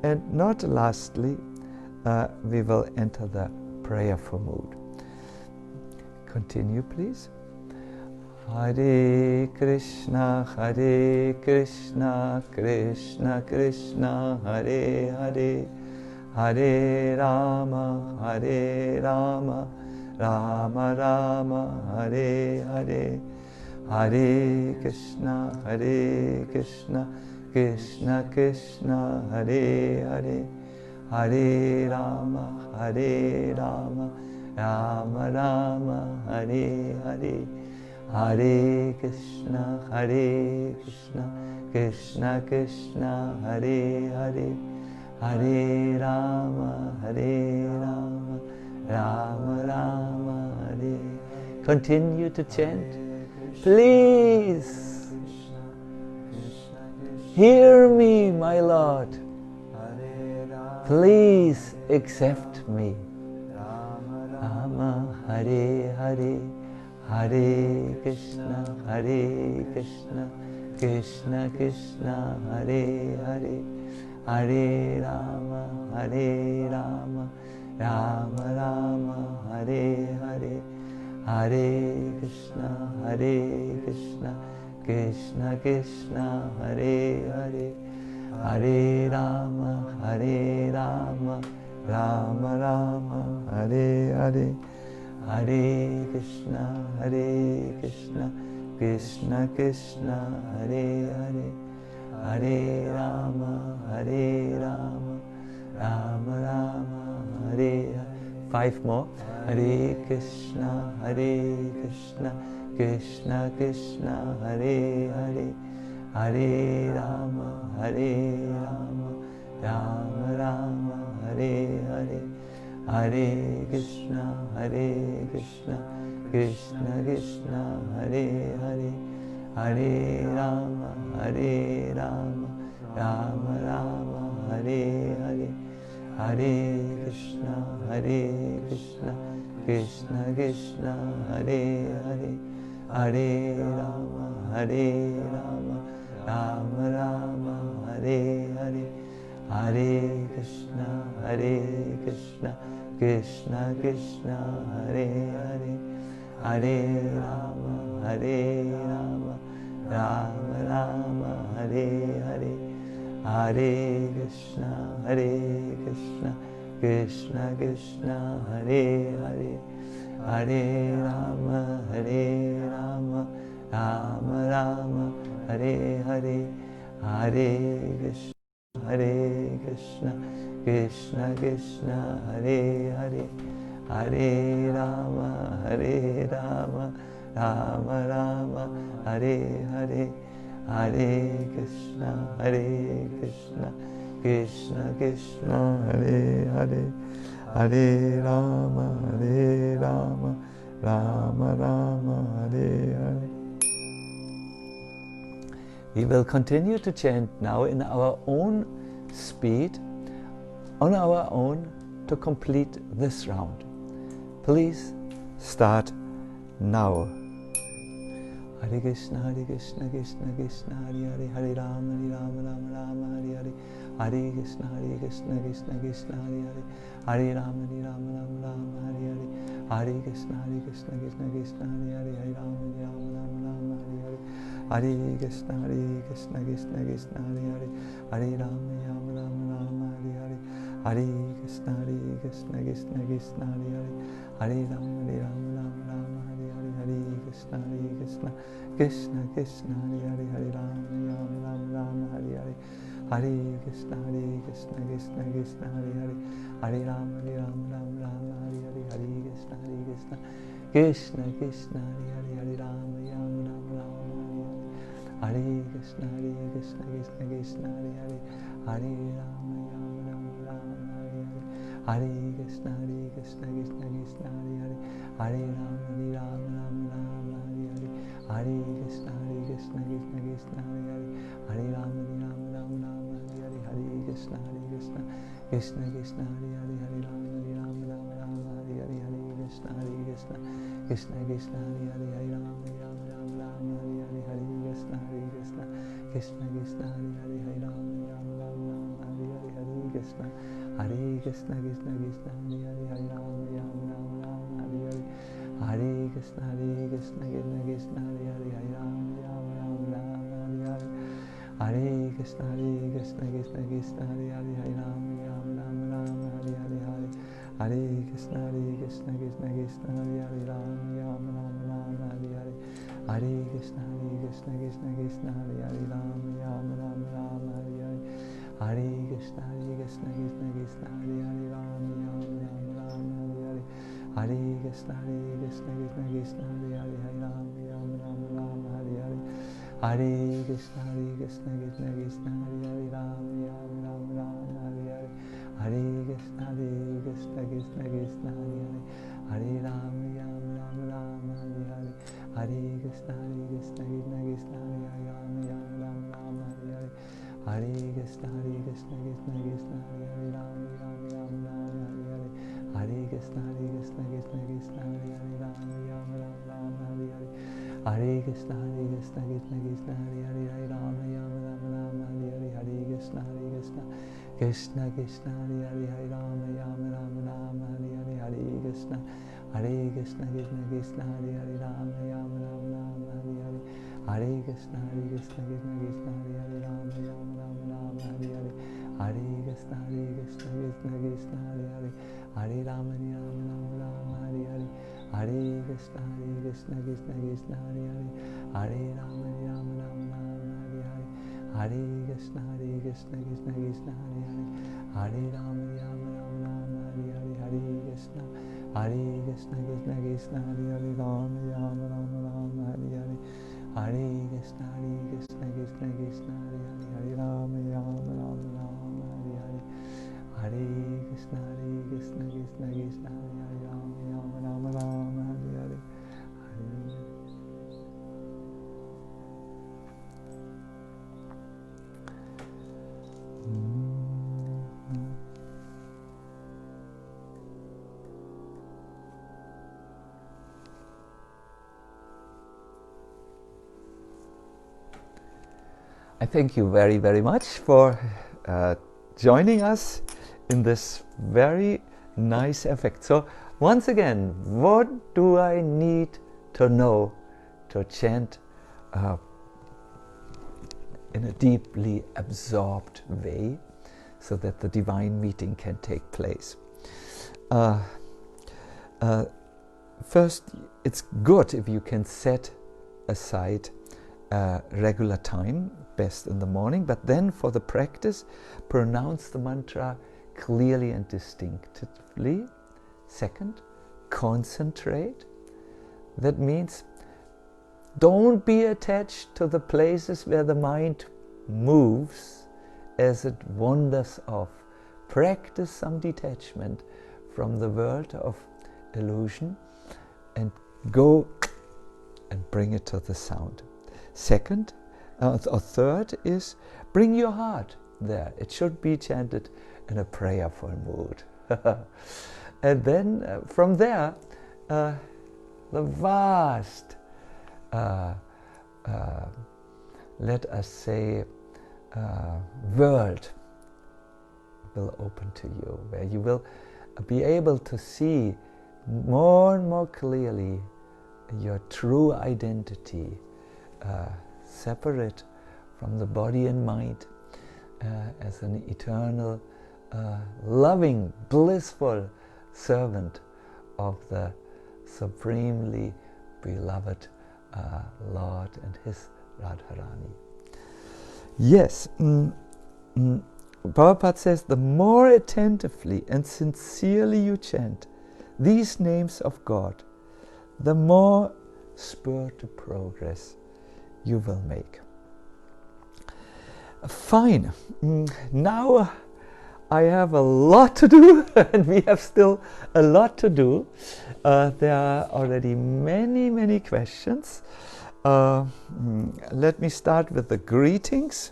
and not lastly, we will enter the prayerful mood. Continue, please. Hare Krishna, Krishna Krishna, Hare Hare, Hare Rama, Rama Rama, Hare Hare, Hare Krishna, Krishna Krishna, Hare Hare, Hare Rama, Rama Rama, Hare Hare, Hare Krishna, Krishna Krishna, Hare Hare, Hare Rama, Rama Rama, Hare. Continue to chant. Please hear me, my Lord. Please accept me. Rama Hare Hare, Hare Krishna, Hare Krishna, Krishna Krishna, Hare Hare, Hare Rama, Hare Rama, Rama Rama, Hare Hare, Hare Krishna, Hare Krishna, Krishna Krishna, Hare Hare, Hare Rama, Hare Rama, Rama Rama, Hare Hare, Hare Krishna, Hare Krishna, Krishna Krishna, Hare Hare, Hare Rama, Hare Rama, Rama Rama, Hare Hare. 5 more. Hare Krishna, Hare Krishna, Krishna Krishna, Hare Hare, Hare Rama, Hare Rama, Rama Rama, Hare Hare, Hare Krishna, Hare Krishna, Krishna Krishna, Hare Hare, Hare Rama, Hare Rama, Rama Rama, Hare Hare, Hare Krishna, Hare Krishna, Krishna Krishna, Hare Hare, Hare Rama, Hare Rama, Rama Rama, Hare Hare, Hare Krishna, Hare Krishna, Krishna Krishna, Hare Hare, Hare Rama, Hare Rama, Rama Rama, Hare Hare, Hare Krishna, Hare Krishna, Krishna Krishna, Hare Hare, Hare Rama, Hare Rama, Rama Rama, Hare Hare, Hare Krishna, Hare Krishna, Krishna Krishna, Hare Hare, Hare Rama, Hare Rama, Rama Rama, Hare Hare, Hare Krishna, Hare Krishna, Krishna Krishna, Hare Hare, Hare Rama, Hare Rama, Rama Rama, Hare Hare. We will continue to chant now in our own speed, on our own, to complete this round. Please start now. Hare Krishna, Krishna Krishna, Hare Hare, Hare Rama, Rama Rama, Hare Hare, Hare Krishna, Krishna Krishna, Hare Hare, Hare Rama, Rama Rama, Hare Hare, Hare Krishna, Krishna Krishna, Hare Hare, Hare Rama, Rama, Hare Hare, Hare Krishna, Krishna Krishna, Hare Hare, Hare Rama, Rama, Hare Hare, Hare Krishna, Krishna Krishna, Hare Hare, Hare Rama, Rama, Hare Hare, Hare Krishna, Krishna Krishna, Hare Hare, Hare Rama, Rama, Hare Hare, Hare Krishna, Krishna Krishna, Hare Hare, Hare Rama, Rama, Hare Hare, Hare Krishna, Krishna Krishna, Hare Hare, Hare Rama, Rama, Hare Krishna, Krishna Krishna, Hare Hare, Hare Rama, Rama, Hare Hare, Hare Krishna, Krishna Krishna, Hare Hare, Hare Rama, Rama, Hare Hare, Hare Krishna, Krishna Krishna, Hare Hare, Hare Rama, Rama, Hare Hare, Hare Krishna, Krishna Krishna, Hare Hare, Hare Rama, Rama, Hare Hare, Hare Krishna, Krishna Krishna, Hare Hare, Hare Rama, Rama, Hare Hare, Hare Krishna, Krishna Krishna, Hare Hare, Hare Rama, Rama, Hare Hare, Hare Krishna, Krishna Krishna, Hare Hare, Hare Rama, Rama, Hare Hare, Hare Krishna, Krishna Krishna, Hare Hare, Hare Rama, Rama, Hare Hare, Hare Krishna, Krishna Krishna, Hare Hare, Hare Rama, Rama, Hare Hare, Hare Krishna, Krishna Krishna, Hare Hare, Rama, Rama, Hare Hare, Hare Krishna, Krishna Krishna, Hare Hare, Rama, Rama, Hare Hare, Hare Krishna, Krishna Krishna, Hare Hare, Rama, Rama, Hare Hare, Hare Krishna, Krishna Krishna, Hare Hare, Hare Rama, Hare Hare, Hare Krishna, Krishna Krishna, Hare Hare, Rama, Hare Hare, Hare Krishna, Krishna Krishna, Hare Hare, Hare Rama, Hare Hare, Hare Krishna, Krishna Krishna, Hare Hare, Rama, Hare Hare, Hare Krishna, Krishna Krishna, Hare Hare, Rama, Hare Hare, Hare Krishna, Krishna Krishna, Hare Hare, Rama, Hare Krishna, Krishna Krishna, Hare Hare, Rama Rama, Rama Hare Hare, Hare Krishna, Krishna Krishna, Hare Hare, Rama Rama, Rama Hare Hare, Hare Krishna, Krishna Krishna, Hare Hare, Rama Rama, Rama Hare Hare, Hare Krishna, Krishna Krishna, Hare Hare, Rama Rama, Hare Hare, Hare Krishna, Krishna Krishna, Hare Hare, Hare Rama Rama, Hare Hare, Hare Krishna, Krishna Krishna, Hare Hare, Hare Rama Rama, Hare Hare, Hare Krishna, Krishna Krishna, Hare Hare, Hare Rama Rama, Hare Hare, Hare Krishna, Krishna Krishna, Hare Hare, Rama Rama, Hare Hare, Hare Krishna, Krishna Krishna, Hare Hare, Hare Rama Rama, Hare Hare, Hare Krishna, Krishna Krishna, Hare Hare, Rama Rama, Hare Hare, Hare. I thank you very, very much for joining us in this very nice effect. So once again, what do I need to know to chant in a deeply absorbed way so that the divine meeting can take place? First, it's good if you can set aside regular time, best in the morning, but then for the practice, pronounce the mantra clearly and distinctly. Second, concentrate. That means don't be attached to the places where the mind moves as it wanders off. Practice some detachment from the world of illusion and go and bring it to the sound. Second, or third is bring your heart there. It should be chanted in a prayerful mood. And then from there, the vast, let us say, world will open to you, where you will be able to see more and more clearly your true identity, separate from the body and mind, as an eternal, loving, blissful servant of the supremely beloved Lord and his Radharani. Yes, Prabhupada says, the more attentively and sincerely you chant these names of God, the more spur to progress you will make. Fine. Now I have a lot to do, and we have still a lot to do. There are already many questions. Let me start with the greetings.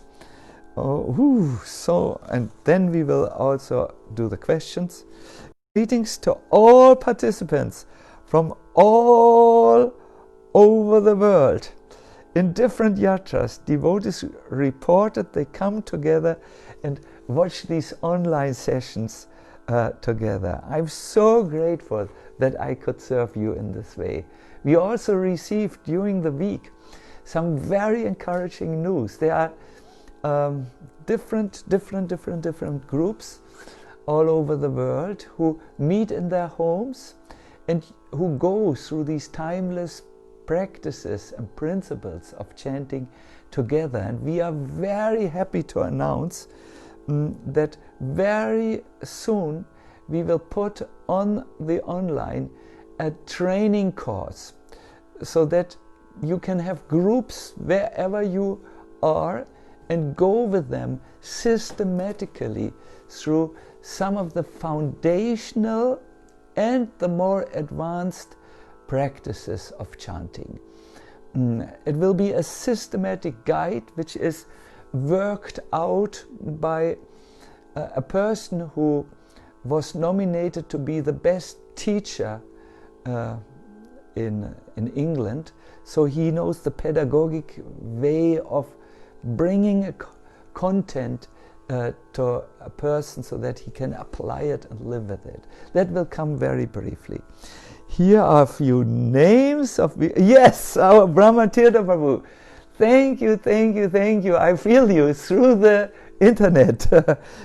And then we will also do the questions. Greetings to all participants from all over the world. In different yatras, devotees reported they come together and watch these online sessions together. I'm so grateful that I could serve you in this way. We also received during the week some very encouraging news. There are different groups all over the word who meet in their homes and who go through these timeless practices and principles of chanting together. And we are very happy to announce that very soon we will put on the online a training course so that you can have groups wherever you are and go with them systematically through some of the foundational and the more advanced practices of chanting. It will be a systematic guide which is worked out by a person who was nominated to be the best teacher in England, so he knows the pedagogic way of bringing a content to a person so that he can apply it and live with it. That will come very briefly. Here are a few names of... Yes, our Brahma Tirtha Prabhu. Thank you, thank you, thank you. I feel you through the internet.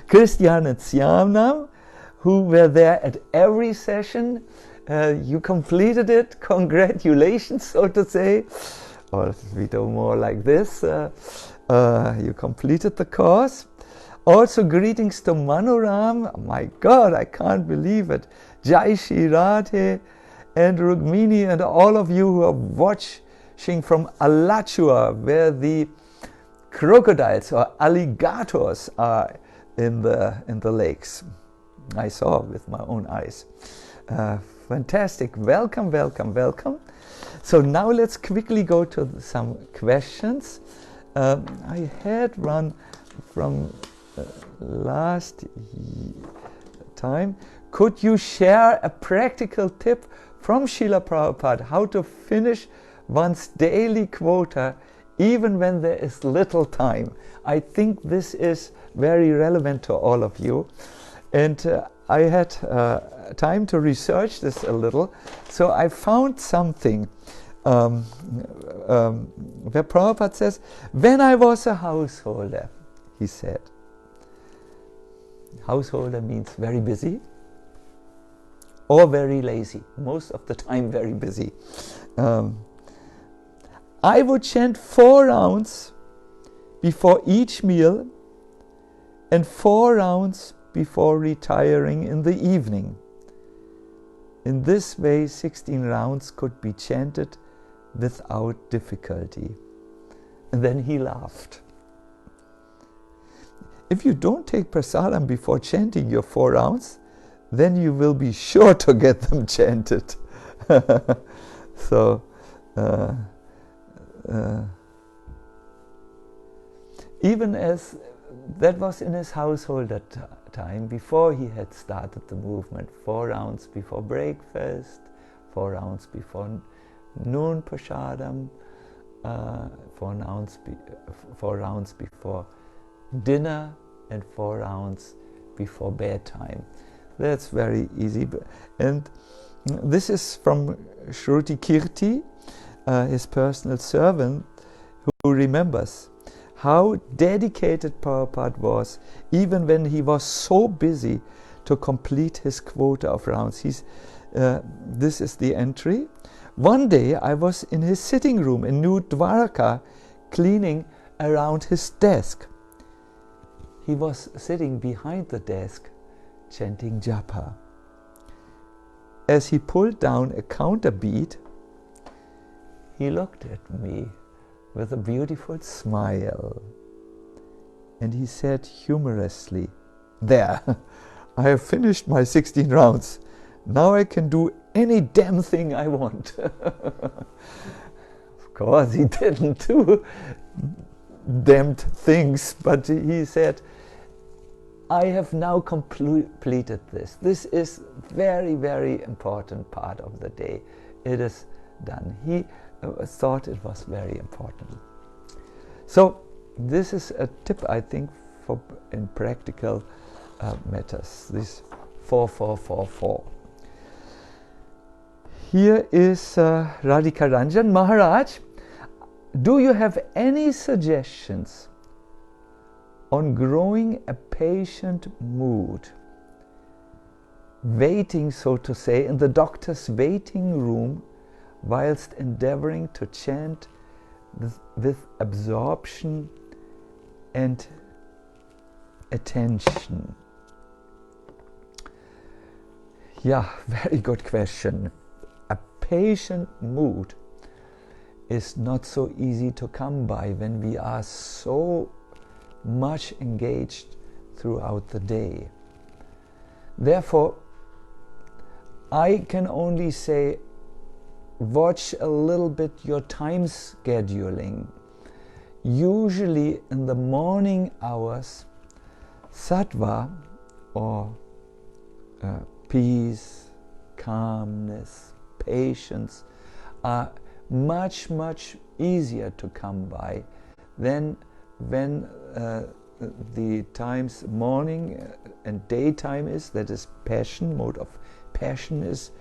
Christian and Siamnam, who were there at every session. You completed it. Congratulations, so to say. Or we do more like this. You completed the course. Also greetings to Manoram. My God, I can't believe it. Jai Shri Radhe and Rukmini and all of you who are watching from Alachua, where the crocodiles or alligators are in the lakes. I saw with my own eyes. Fantastic. Welcome, welcome, welcome. So now let's quickly go to some questions. I had one from last time. Could you share a practical tip from Srila Prabhupada how to finish one's daily quota even when there is little time? I think this is very relevant to all of you. And I had time to research this a little, so I found something where Prabhupada says, when I was a householder, he said, householder means very busy or very lazy, most of the time very busy. I would chant 4 rounds before each meal and 4 rounds before retiring in the evening. In this way, 16 rounds could be chanted without difficulty. And then he laughed. If you don't take prasadam before chanting your 4 rounds, then you will be sure to get them chanted. So, even as that was in his household at time, before he had started the movement, 4 rounds before breakfast, 4 rounds before noon prasadam, 4 rounds before dinner, and 4 rounds before bedtime. That's very easy. And this is from Shruti Kirti, his personal servant, who remembers how dedicated Prabhupada was, even when he was so busy to complete his quota of rounds. This is the entry. One day I was in his sitting room in New Dwarka, cleaning around his desk. He was sitting behind the desk, chanting japa. As he pulled down a counter bead, he looked at me with a beautiful smile, and he said humorously, "There, I have finished my 16 rounds. Now I can do any damn thing I want." Of course, he didn't do damned things, but he said, I have now completed this. This is very, very important part of the day. It is done. He thought it was very important. So this is a tip, I think, for in practical matters. This 4-4-4-4. Here is Radhika Ranjan. Maharaj, do you have any suggestions on growing a patient mood, waiting, so to say, in the doctor's waiting room whilst endeavoring to chant with absorption and attention? Yeah, very good question. A patient mood is not so easy to come by when we are so much engaged throughout the day. Therefore, I can only say, watch a little bit your time scheduling. Usually in the morning hours, sattva, or peace, calmness, patience, are much, much easier to come by than when the times morning and daytime is, that is passion, mode of passion is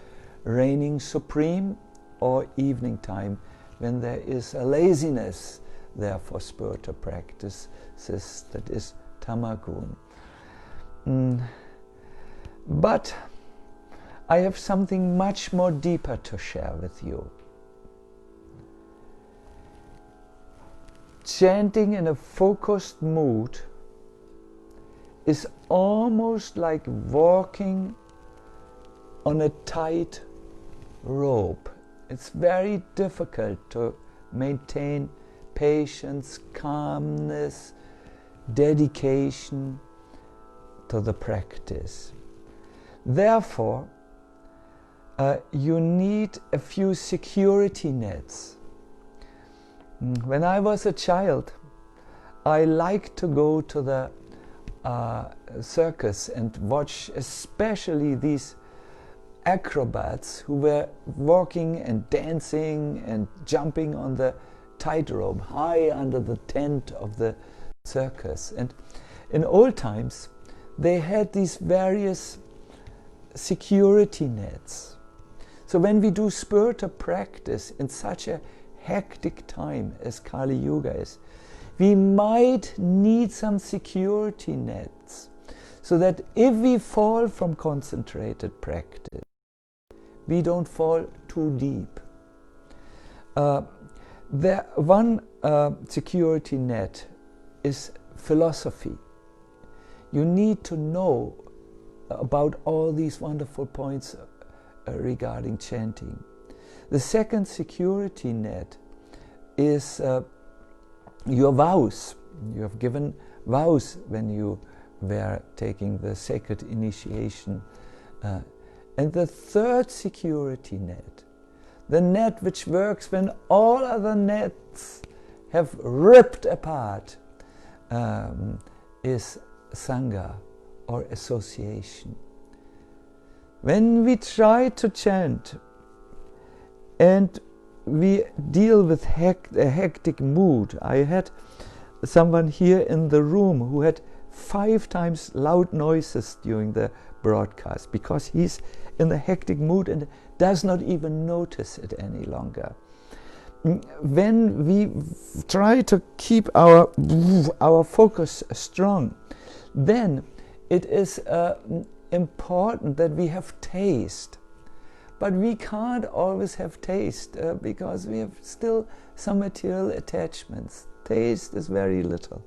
reigning supreme, or evening time when there is a laziness there for spiritual practices, that is tamagun. But I have something much more deeper to share with you. Chanting in a focused mood is almost like walking on a tight rope. It's very difficult to maintain patience, calmness, dedication to the practice. Therefore, you need a few security nets. When I was a child, I liked to go to the circus and watch especially these acrobats who were walking and dancing and jumping on the tightrope high under the tent of the circus. And in old times, they had these various security nets. So when we do spiritual practice in such a hectic time as Kali Yuga is, we might need some security nets so that if we fall from concentrated practice, we don't fall too deep. One security net is philosophy. You need to know about all these wonderful points regarding chanting. The second security net is your vows. You have given vows when you were taking the sacred initiation. And the third security net, the net which works when all other nets have ripped apart, is Sangha, or association. When we try to chant and we deal with a hectic mood, I had someone here in the room who had 5 times loud noises during the broadcast because he's in a hectic mood and does not even notice it any longer. When we try to keep our focus strong, then it is important that we have taste. But we can't always have taste because we have still some material attachments. Taste is very little.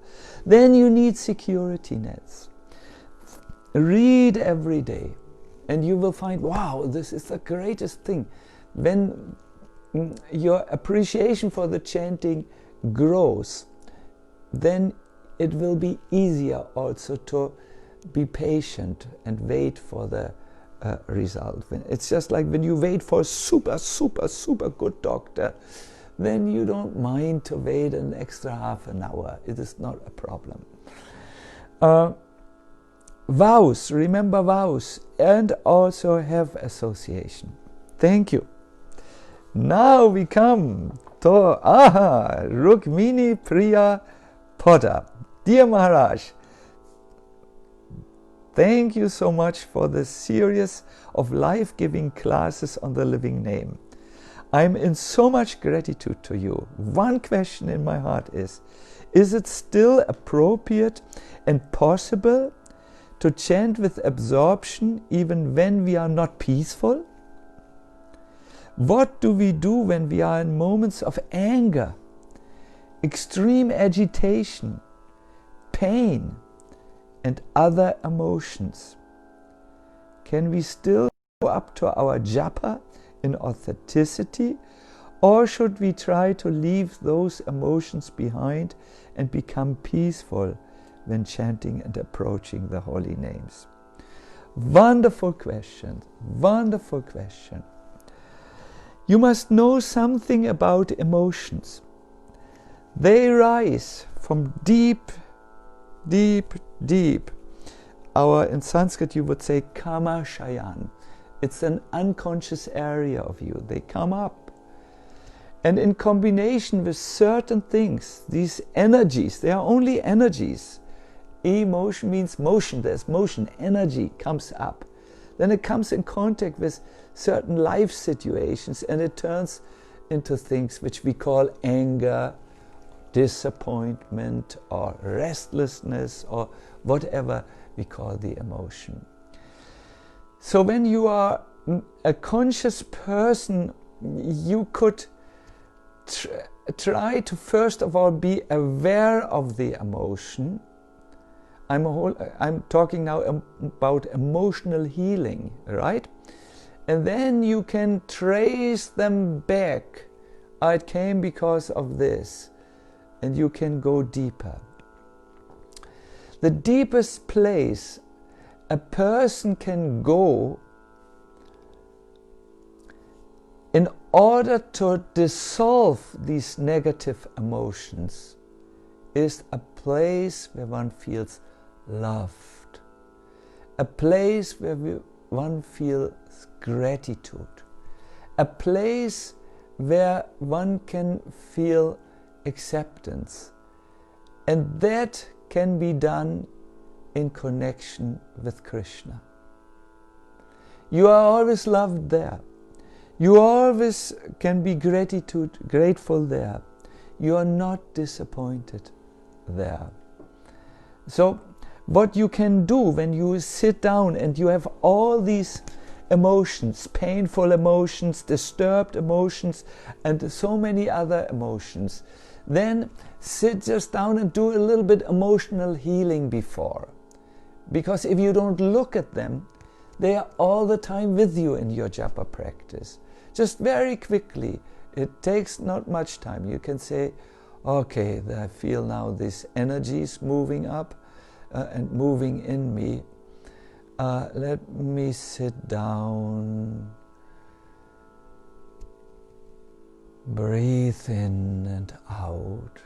Then you need security nets. Read every day and you will find, wow, this is the greatest thing. When your appreciation for the chanting grows, then it will be easier also to be patient and wait for the result. It's just like when you wait for a super good doctor, then you don't mind to wait an extra half an hour. It is not a problem. Vows, remember vows, and also have association. Thank you. Now we come to Rukmini Priya Poddar. Dear Maharaj, thank you so much for the series of life-giving classes on the living name. I'm in so much gratitude to you. One question in my heart is it still appropriate and possible to chant with absorption even when we are not peaceful? What do we do when we are in moments of anger, extreme agitation, pain, and other emotions? Can we still go up to our japa in authenticity, or should we try to leave those emotions behind and become peaceful when chanting and approaching the holy names? Wonderful question, wonderful question. You must know something about emotions. They rise from deep. In Sanskrit you would say kama shayan. It's an unconscious area of you. They come up And in combination with certain things, these energies, they are only energies. Emotion means motion, there's motion, energy comes up. Then it comes in contact with certain life situations and it turns into things which we call anger, disappointment or restlessness or whatever we call the emotion. So when you are a conscious person, you could try to first of all be aware of the emotion. I'm talking now about emotional healing, right? And then you can trace them back. It came because of this. And you can go deeper. The deepest place a person can go in order to dissolve these negative emotions is a place where one feels loved, a place where one feels gratitude, a place where one can feel acceptance, and that can be done in connection with Krishna. You are always loved there. You always can be grateful there. You are not disappointed there. So what you can do when you sit down and you have all these emotions, painful emotions, disturbed emotions, and so many other emotions, then sit just down and do a little bit emotional healing before. Because if you don't look at them, they are all the time with you in your japa practice. Just very quickly, it takes not much time. You can say, okay, I feel now these energies moving up and moving in me. Let me sit down. Breathe in and out.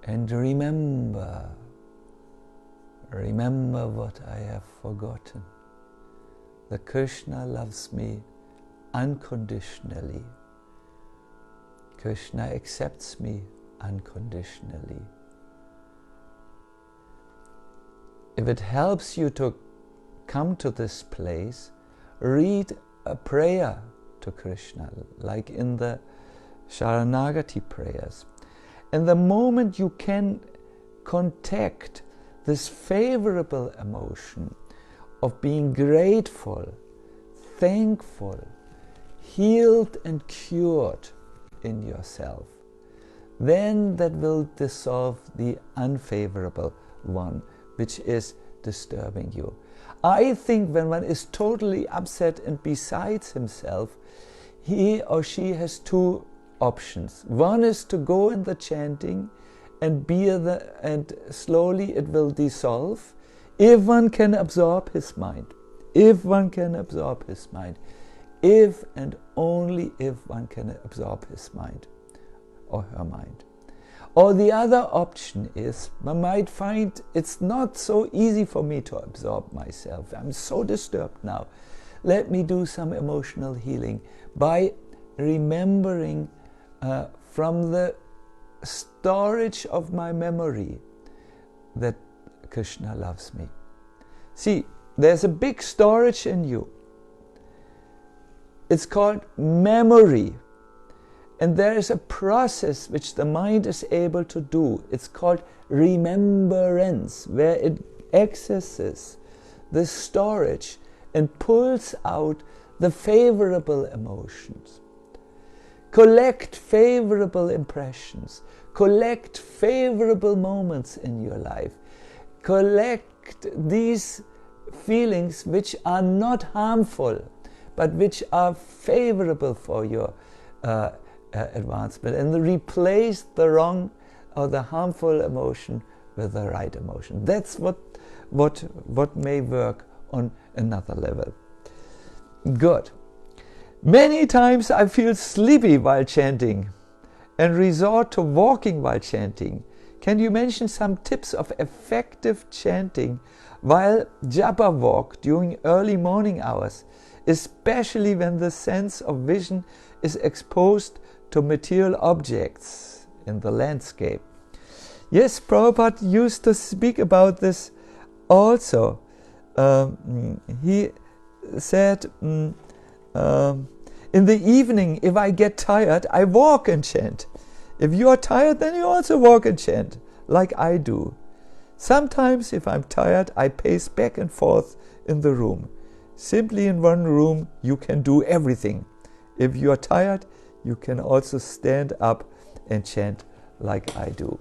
And remember what I have forgotten. That Krishna loves me unconditionally. Krishna accepts me unconditionally. If it helps you to come to this place, read a prayer to Krishna, like in the Sharanagati prayers. And the moment you can contact this favorable emotion of being grateful, thankful, healed and cured in yourself, then that will dissolve the unfavorable one, which is disturbing you. I think when one is totally upset and besides himself, he or she has two options. One is to go in the chanting and and slowly it will dissolve if one can absorb his mind. If one can absorb his mind. If and only if one can absorb his mind or her mind. Or the other option is, one might find it's not so easy for me to absorb myself. I'm so disturbed now. Let me do some emotional healing by remembering from the storage of my memory that Krishna loves me. See, there's a big storage in you. It's called memory. And there is a process which the mind is able to do. It's called remembrance, where it accesses the storage and pulls out the favorable emotions. Collect favorable impressions. Collect favorable moments in your life. Collect these feelings which are not harmful, but which are favorable for your advancement, and replace the wrong or the harmful emotion with the right emotion. That's what may work on another level. Good. Many times I feel sleepy while chanting and resort to walking while chanting. Can you mention some tips of effective chanting while japa walk during early morning hours, especially when the sense of vision is exposed to material objects in the landscape. Yes, Prabhupada used to speak about this also. He said, in the evening, if I get tired, I walk and chant. If you are tired, then you also walk and chant, like I do. Sometimes, if I'm tired, I pace back and forth in the room. Simply in one room, you can do everything. If you are tired, you can also stand up and chant like I do.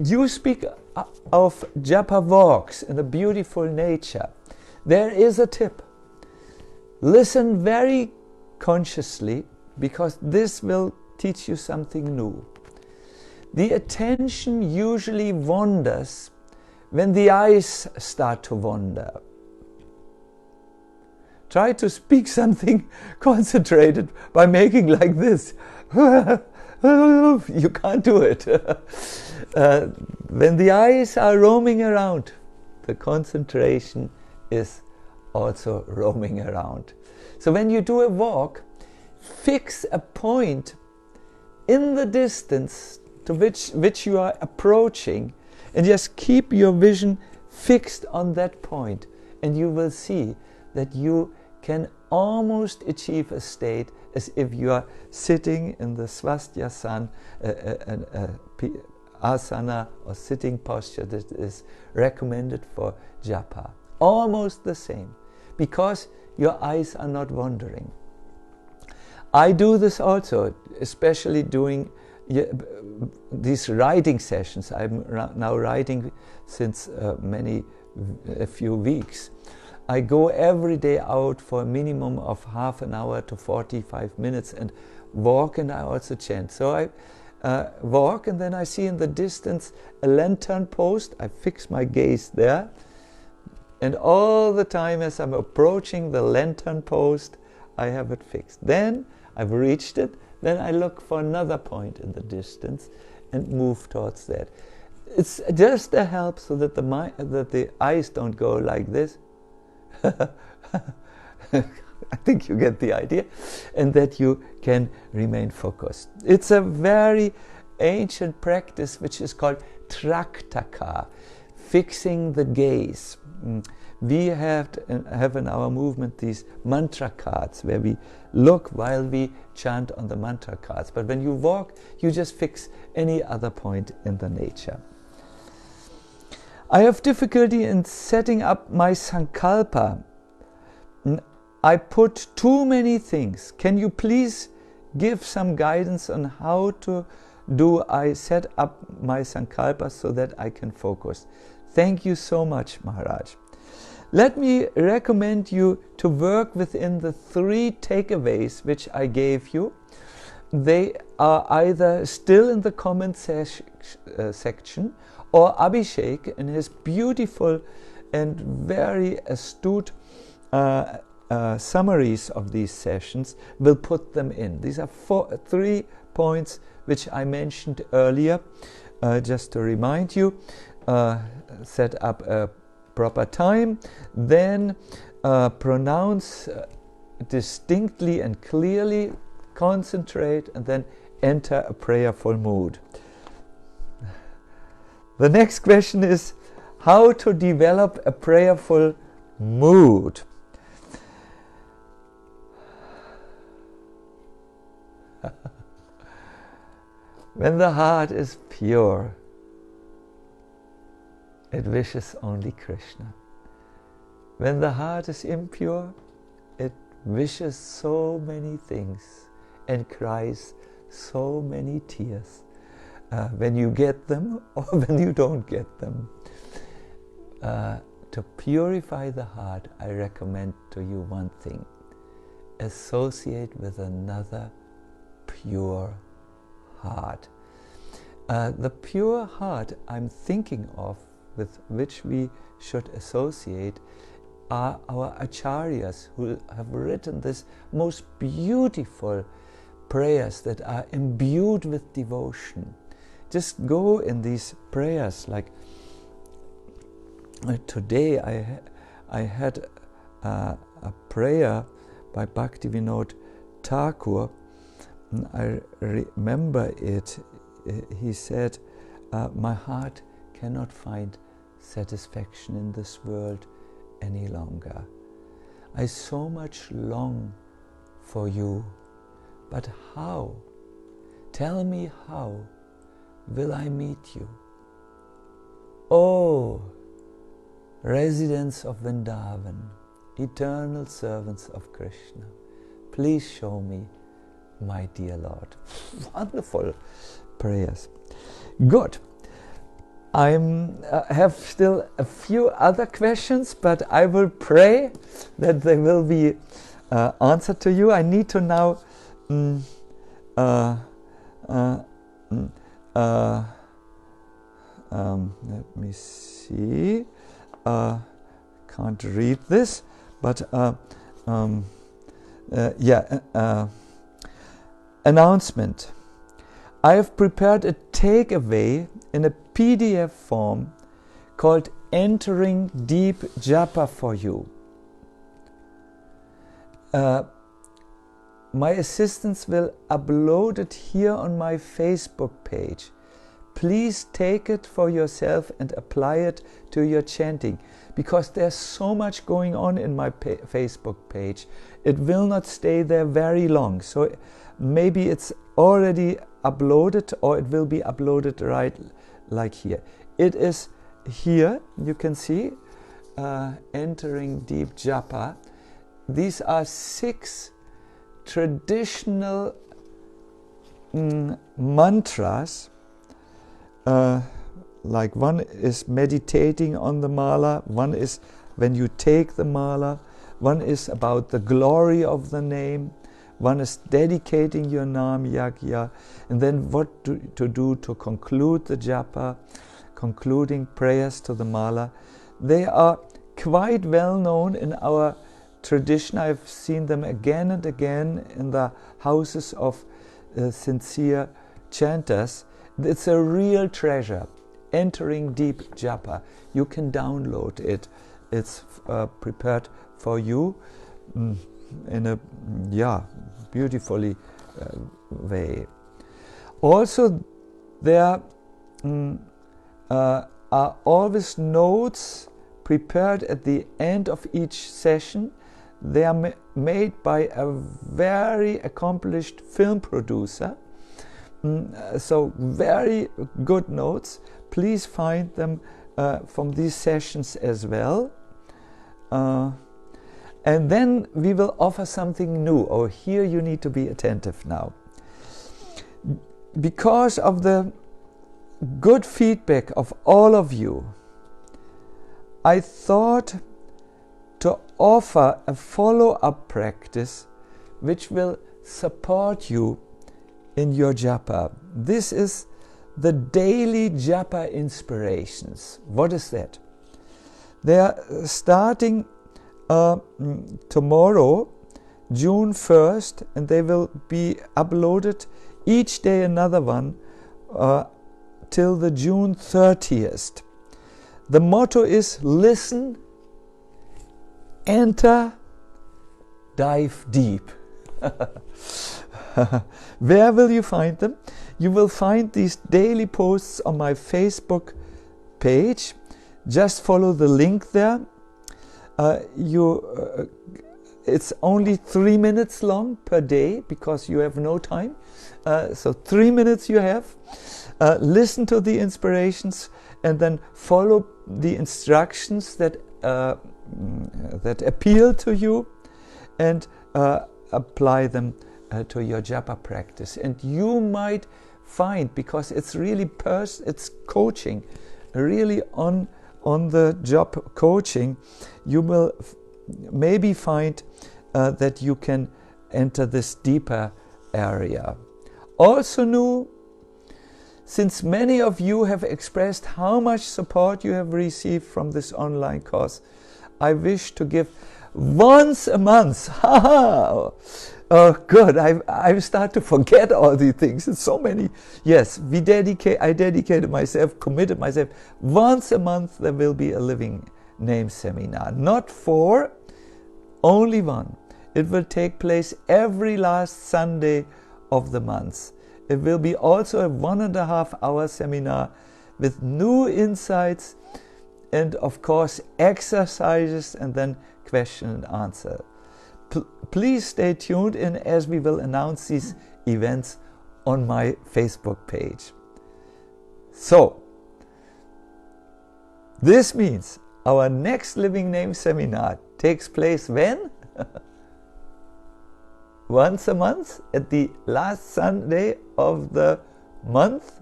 You speak of japa walks in a beautiful nature. There is a tip. Listen very consciously, because this will teach you something new. The attention usually wanders when the eyes start to wander. Try to speak something concentrated by making like this. You can't do it. When the eyes are roaming around, the concentration is also roaming around. So when you do a walk, fix a point in the distance to which you are approaching, and just keep your vision fixed on that point, and you will see that you can almost achieve a state as if you are sitting in the Svasthasana, asana or sitting posture that is recommended for japa. Almost the same, because your eyes are not wandering. I do this also, especially doing these writing sessions. I'm now writing since a few weeks. I go every day out for a minimum of half an hour to 45 minutes and walk, and I also chant. So I walk, and then I see in the distance a lantern post. I fix my gaze there, and all the time as I'm approaching the lantern post, I have it fixed. Then I've reached it, then I look for another point in the distance and move towards that. It's just a help so that the eyes don't go like this. I think you get the idea, and that you can remain focused. It's a very ancient practice which is called traktaka, fixing the gaze. We have in our movement these mantra cards where we look while we chant on the mantra cards. But when you walk, you just fix any other point in the nature. I have difficulty in setting up my sankalpa. I put too many things. Can you please give some guidance on how do I set up my sankalpa so that I can focus? Thank you so much, Maharaj. Let me recommend you to work within the 3 takeaways which I gave you. They are either still in the comment section, or Abhishek, in his beautiful and very astute summaries of these sessions, will put them in. These are 3 points which I mentioned earlier. Just to remind you, set up a proper time, then pronounce distinctly and clearly, concentrate, and then enter a prayerful mood. The next question is how to develop a prayerful mood. When the heart is pure, it wishes only Krishna. When the heart is impure, it wishes so many things and cries so many tears. When you get them or when you don't get them. To purify the heart, I recommend to you one thing. Associate with another pure heart. The pure heart I'm thinking of, with which we should associate, are our acharyas who have written this most beautiful prayers that are imbued with devotion. Just go in these prayers, like today I had a prayer by Bhaktivinoda Thakur, I remember it, he said, my heart cannot find satisfaction in this world any longer. I so much long for you, but how? Tell me how will I meet you? Oh, residents of Vrindavan, eternal servants of Krishna, please show me my dear Lord. Wonderful prayers. Good. I have still a few other questions, but I will pray that they will be answered to you. I need to now let me see. Can't read this, but announcement. I have prepared a takeaway in a PDF form called Entering Deep Japa for you. My assistants will upload it here on my Facebook page. Please take it for yourself and apply it to your chanting, because there's so much going on in my Facebook page. It will not stay there very long, so maybe it's already uploaded or it will be uploaded right like here. It is here, you can see, Entering Deep Japa. These are 6 traditional mantras. Like one is meditating on the mala, one is when you take the mala, one is about the glory of the name, one is dedicating your nam yagya, and then what to do to conclude the japa, concluding prayers to the mala. They are quite well known in our tradition. I've seen them again and again in the houses of sincere chanters. It's a real treasure. Entering Deep Japa. You can download it. It's prepared for you in a beautifully way. Also, there are always notes prepared at the end of each session. They are made by a very accomplished film producer. So very good notes. Please find them from these sessions as well. And then we will offer something new. Oh, here you need to be attentive now. Because of the good feedback of all of you, I thought to offer a follow-up practice which will support you in your japa. This is the daily japa inspirations. What is that? They are starting tomorrow, June 1st, and they will be uploaded each day another one till the June 30th. The motto is listen, enter, dive deep. Where will you find them? You will find these daily posts on my Facebook page. Just follow the link there. It's only 3 minutes long per day because you have no time. So 3 minutes you have. Listen to the inspirations and then follow the instructions that appeal to you, and apply them to your japa practice. And you might find, because it's really it's coaching, really on the job coaching, you will maybe find that you can enter this deeper area. Also new, since many of you have expressed how much support you have received from this online course, I wish to give once a month. Oh, good. I start to forget all these things. It's so many. Yes, I dedicated myself, committed myself. Once a month there will be a living name seminar. Not 4, only 1. It will take place every last Sunday of the month. It will be also a 1.5-hour seminar with new insights and of course exercises and then question and answer. Please stay tuned in as we will announce these events on my Facebook page. So, this means our next Living Name seminar takes place when? Once a month at the last Sunday of the month,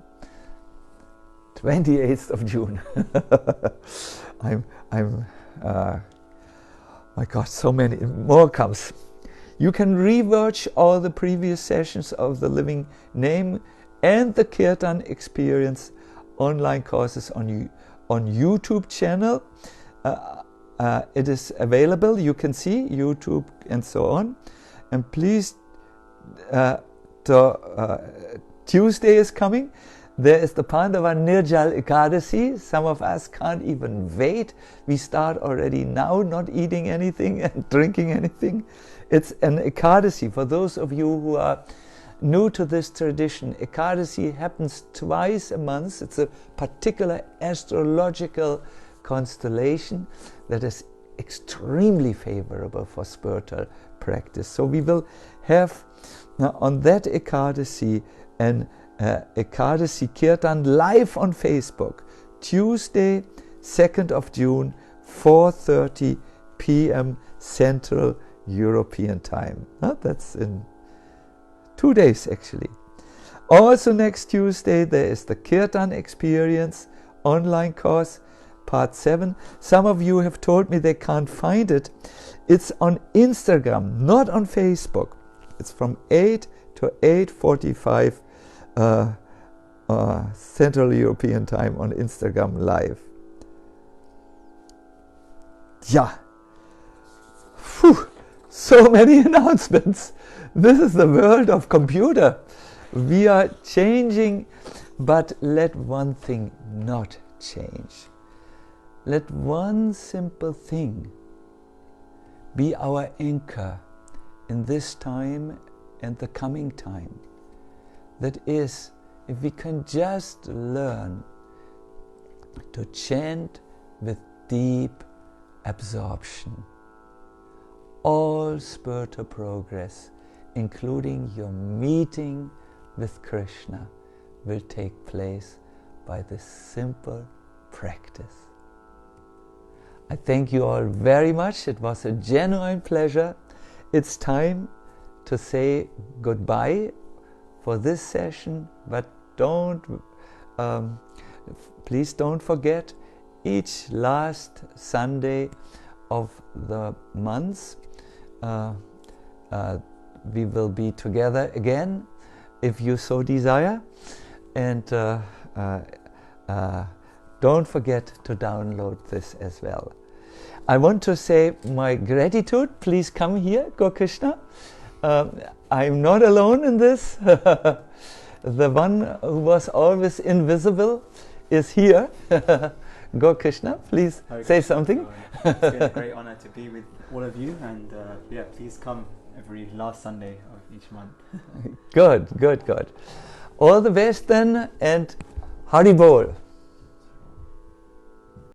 28th of June. My God, so many more comes. You can rewatch all the previous sessions of the Living Name and the Kirtan Experience online courses on YouTube channel. It is available. You can see YouTube and so on. And please, Tuesday is coming. There is the Pandava Nirjal Ekadasi. Some of us can't even wait. We start already now not eating anything and drinking anything. It's an Ekadasi. For those of you who are new to this tradition, Ekadasi happens twice a month. It's a particular astrological constellation that is extremely favorable for spiritual practice. So we will have on that Ekadasi an Ekadasi Kirtan live on Facebook, Tuesday, 2nd of June, 4:30 p.m. Central European Time. That's in 2 days actually. Also next Tuesday there is the Kirtan Experience online course, part 7. Some of you have told me they can't find it. It's on Instagram, not on Facebook. It's from 8 to 8:45 Central European Time on Instagram Live. Yeah. Whew. So many announcements. This is the world of computer. We are changing, but let one thing not change. Let one simple thing be our anchor in this time and the coming time. That is, if we can just learn to chant with deep absorption, all spiritual progress, including your meeting with Krishna, will take place by this simple practice. I thank you all very much. It was a genuine pleasure. It's time to say goodbye for this session, but please don't forget, each last Sunday of the month we will be together again, if you so desire, and don't forget to download this as well. I want to say my gratitude. Please come here, Go Krishna. I'm not alone in this. The one who was always invisible is here. Go Krishna, please say something.
It's been a great honor to be with all of you, and yeah, please come every last Sunday of each month.
Good. All the best then, and Hari Bol.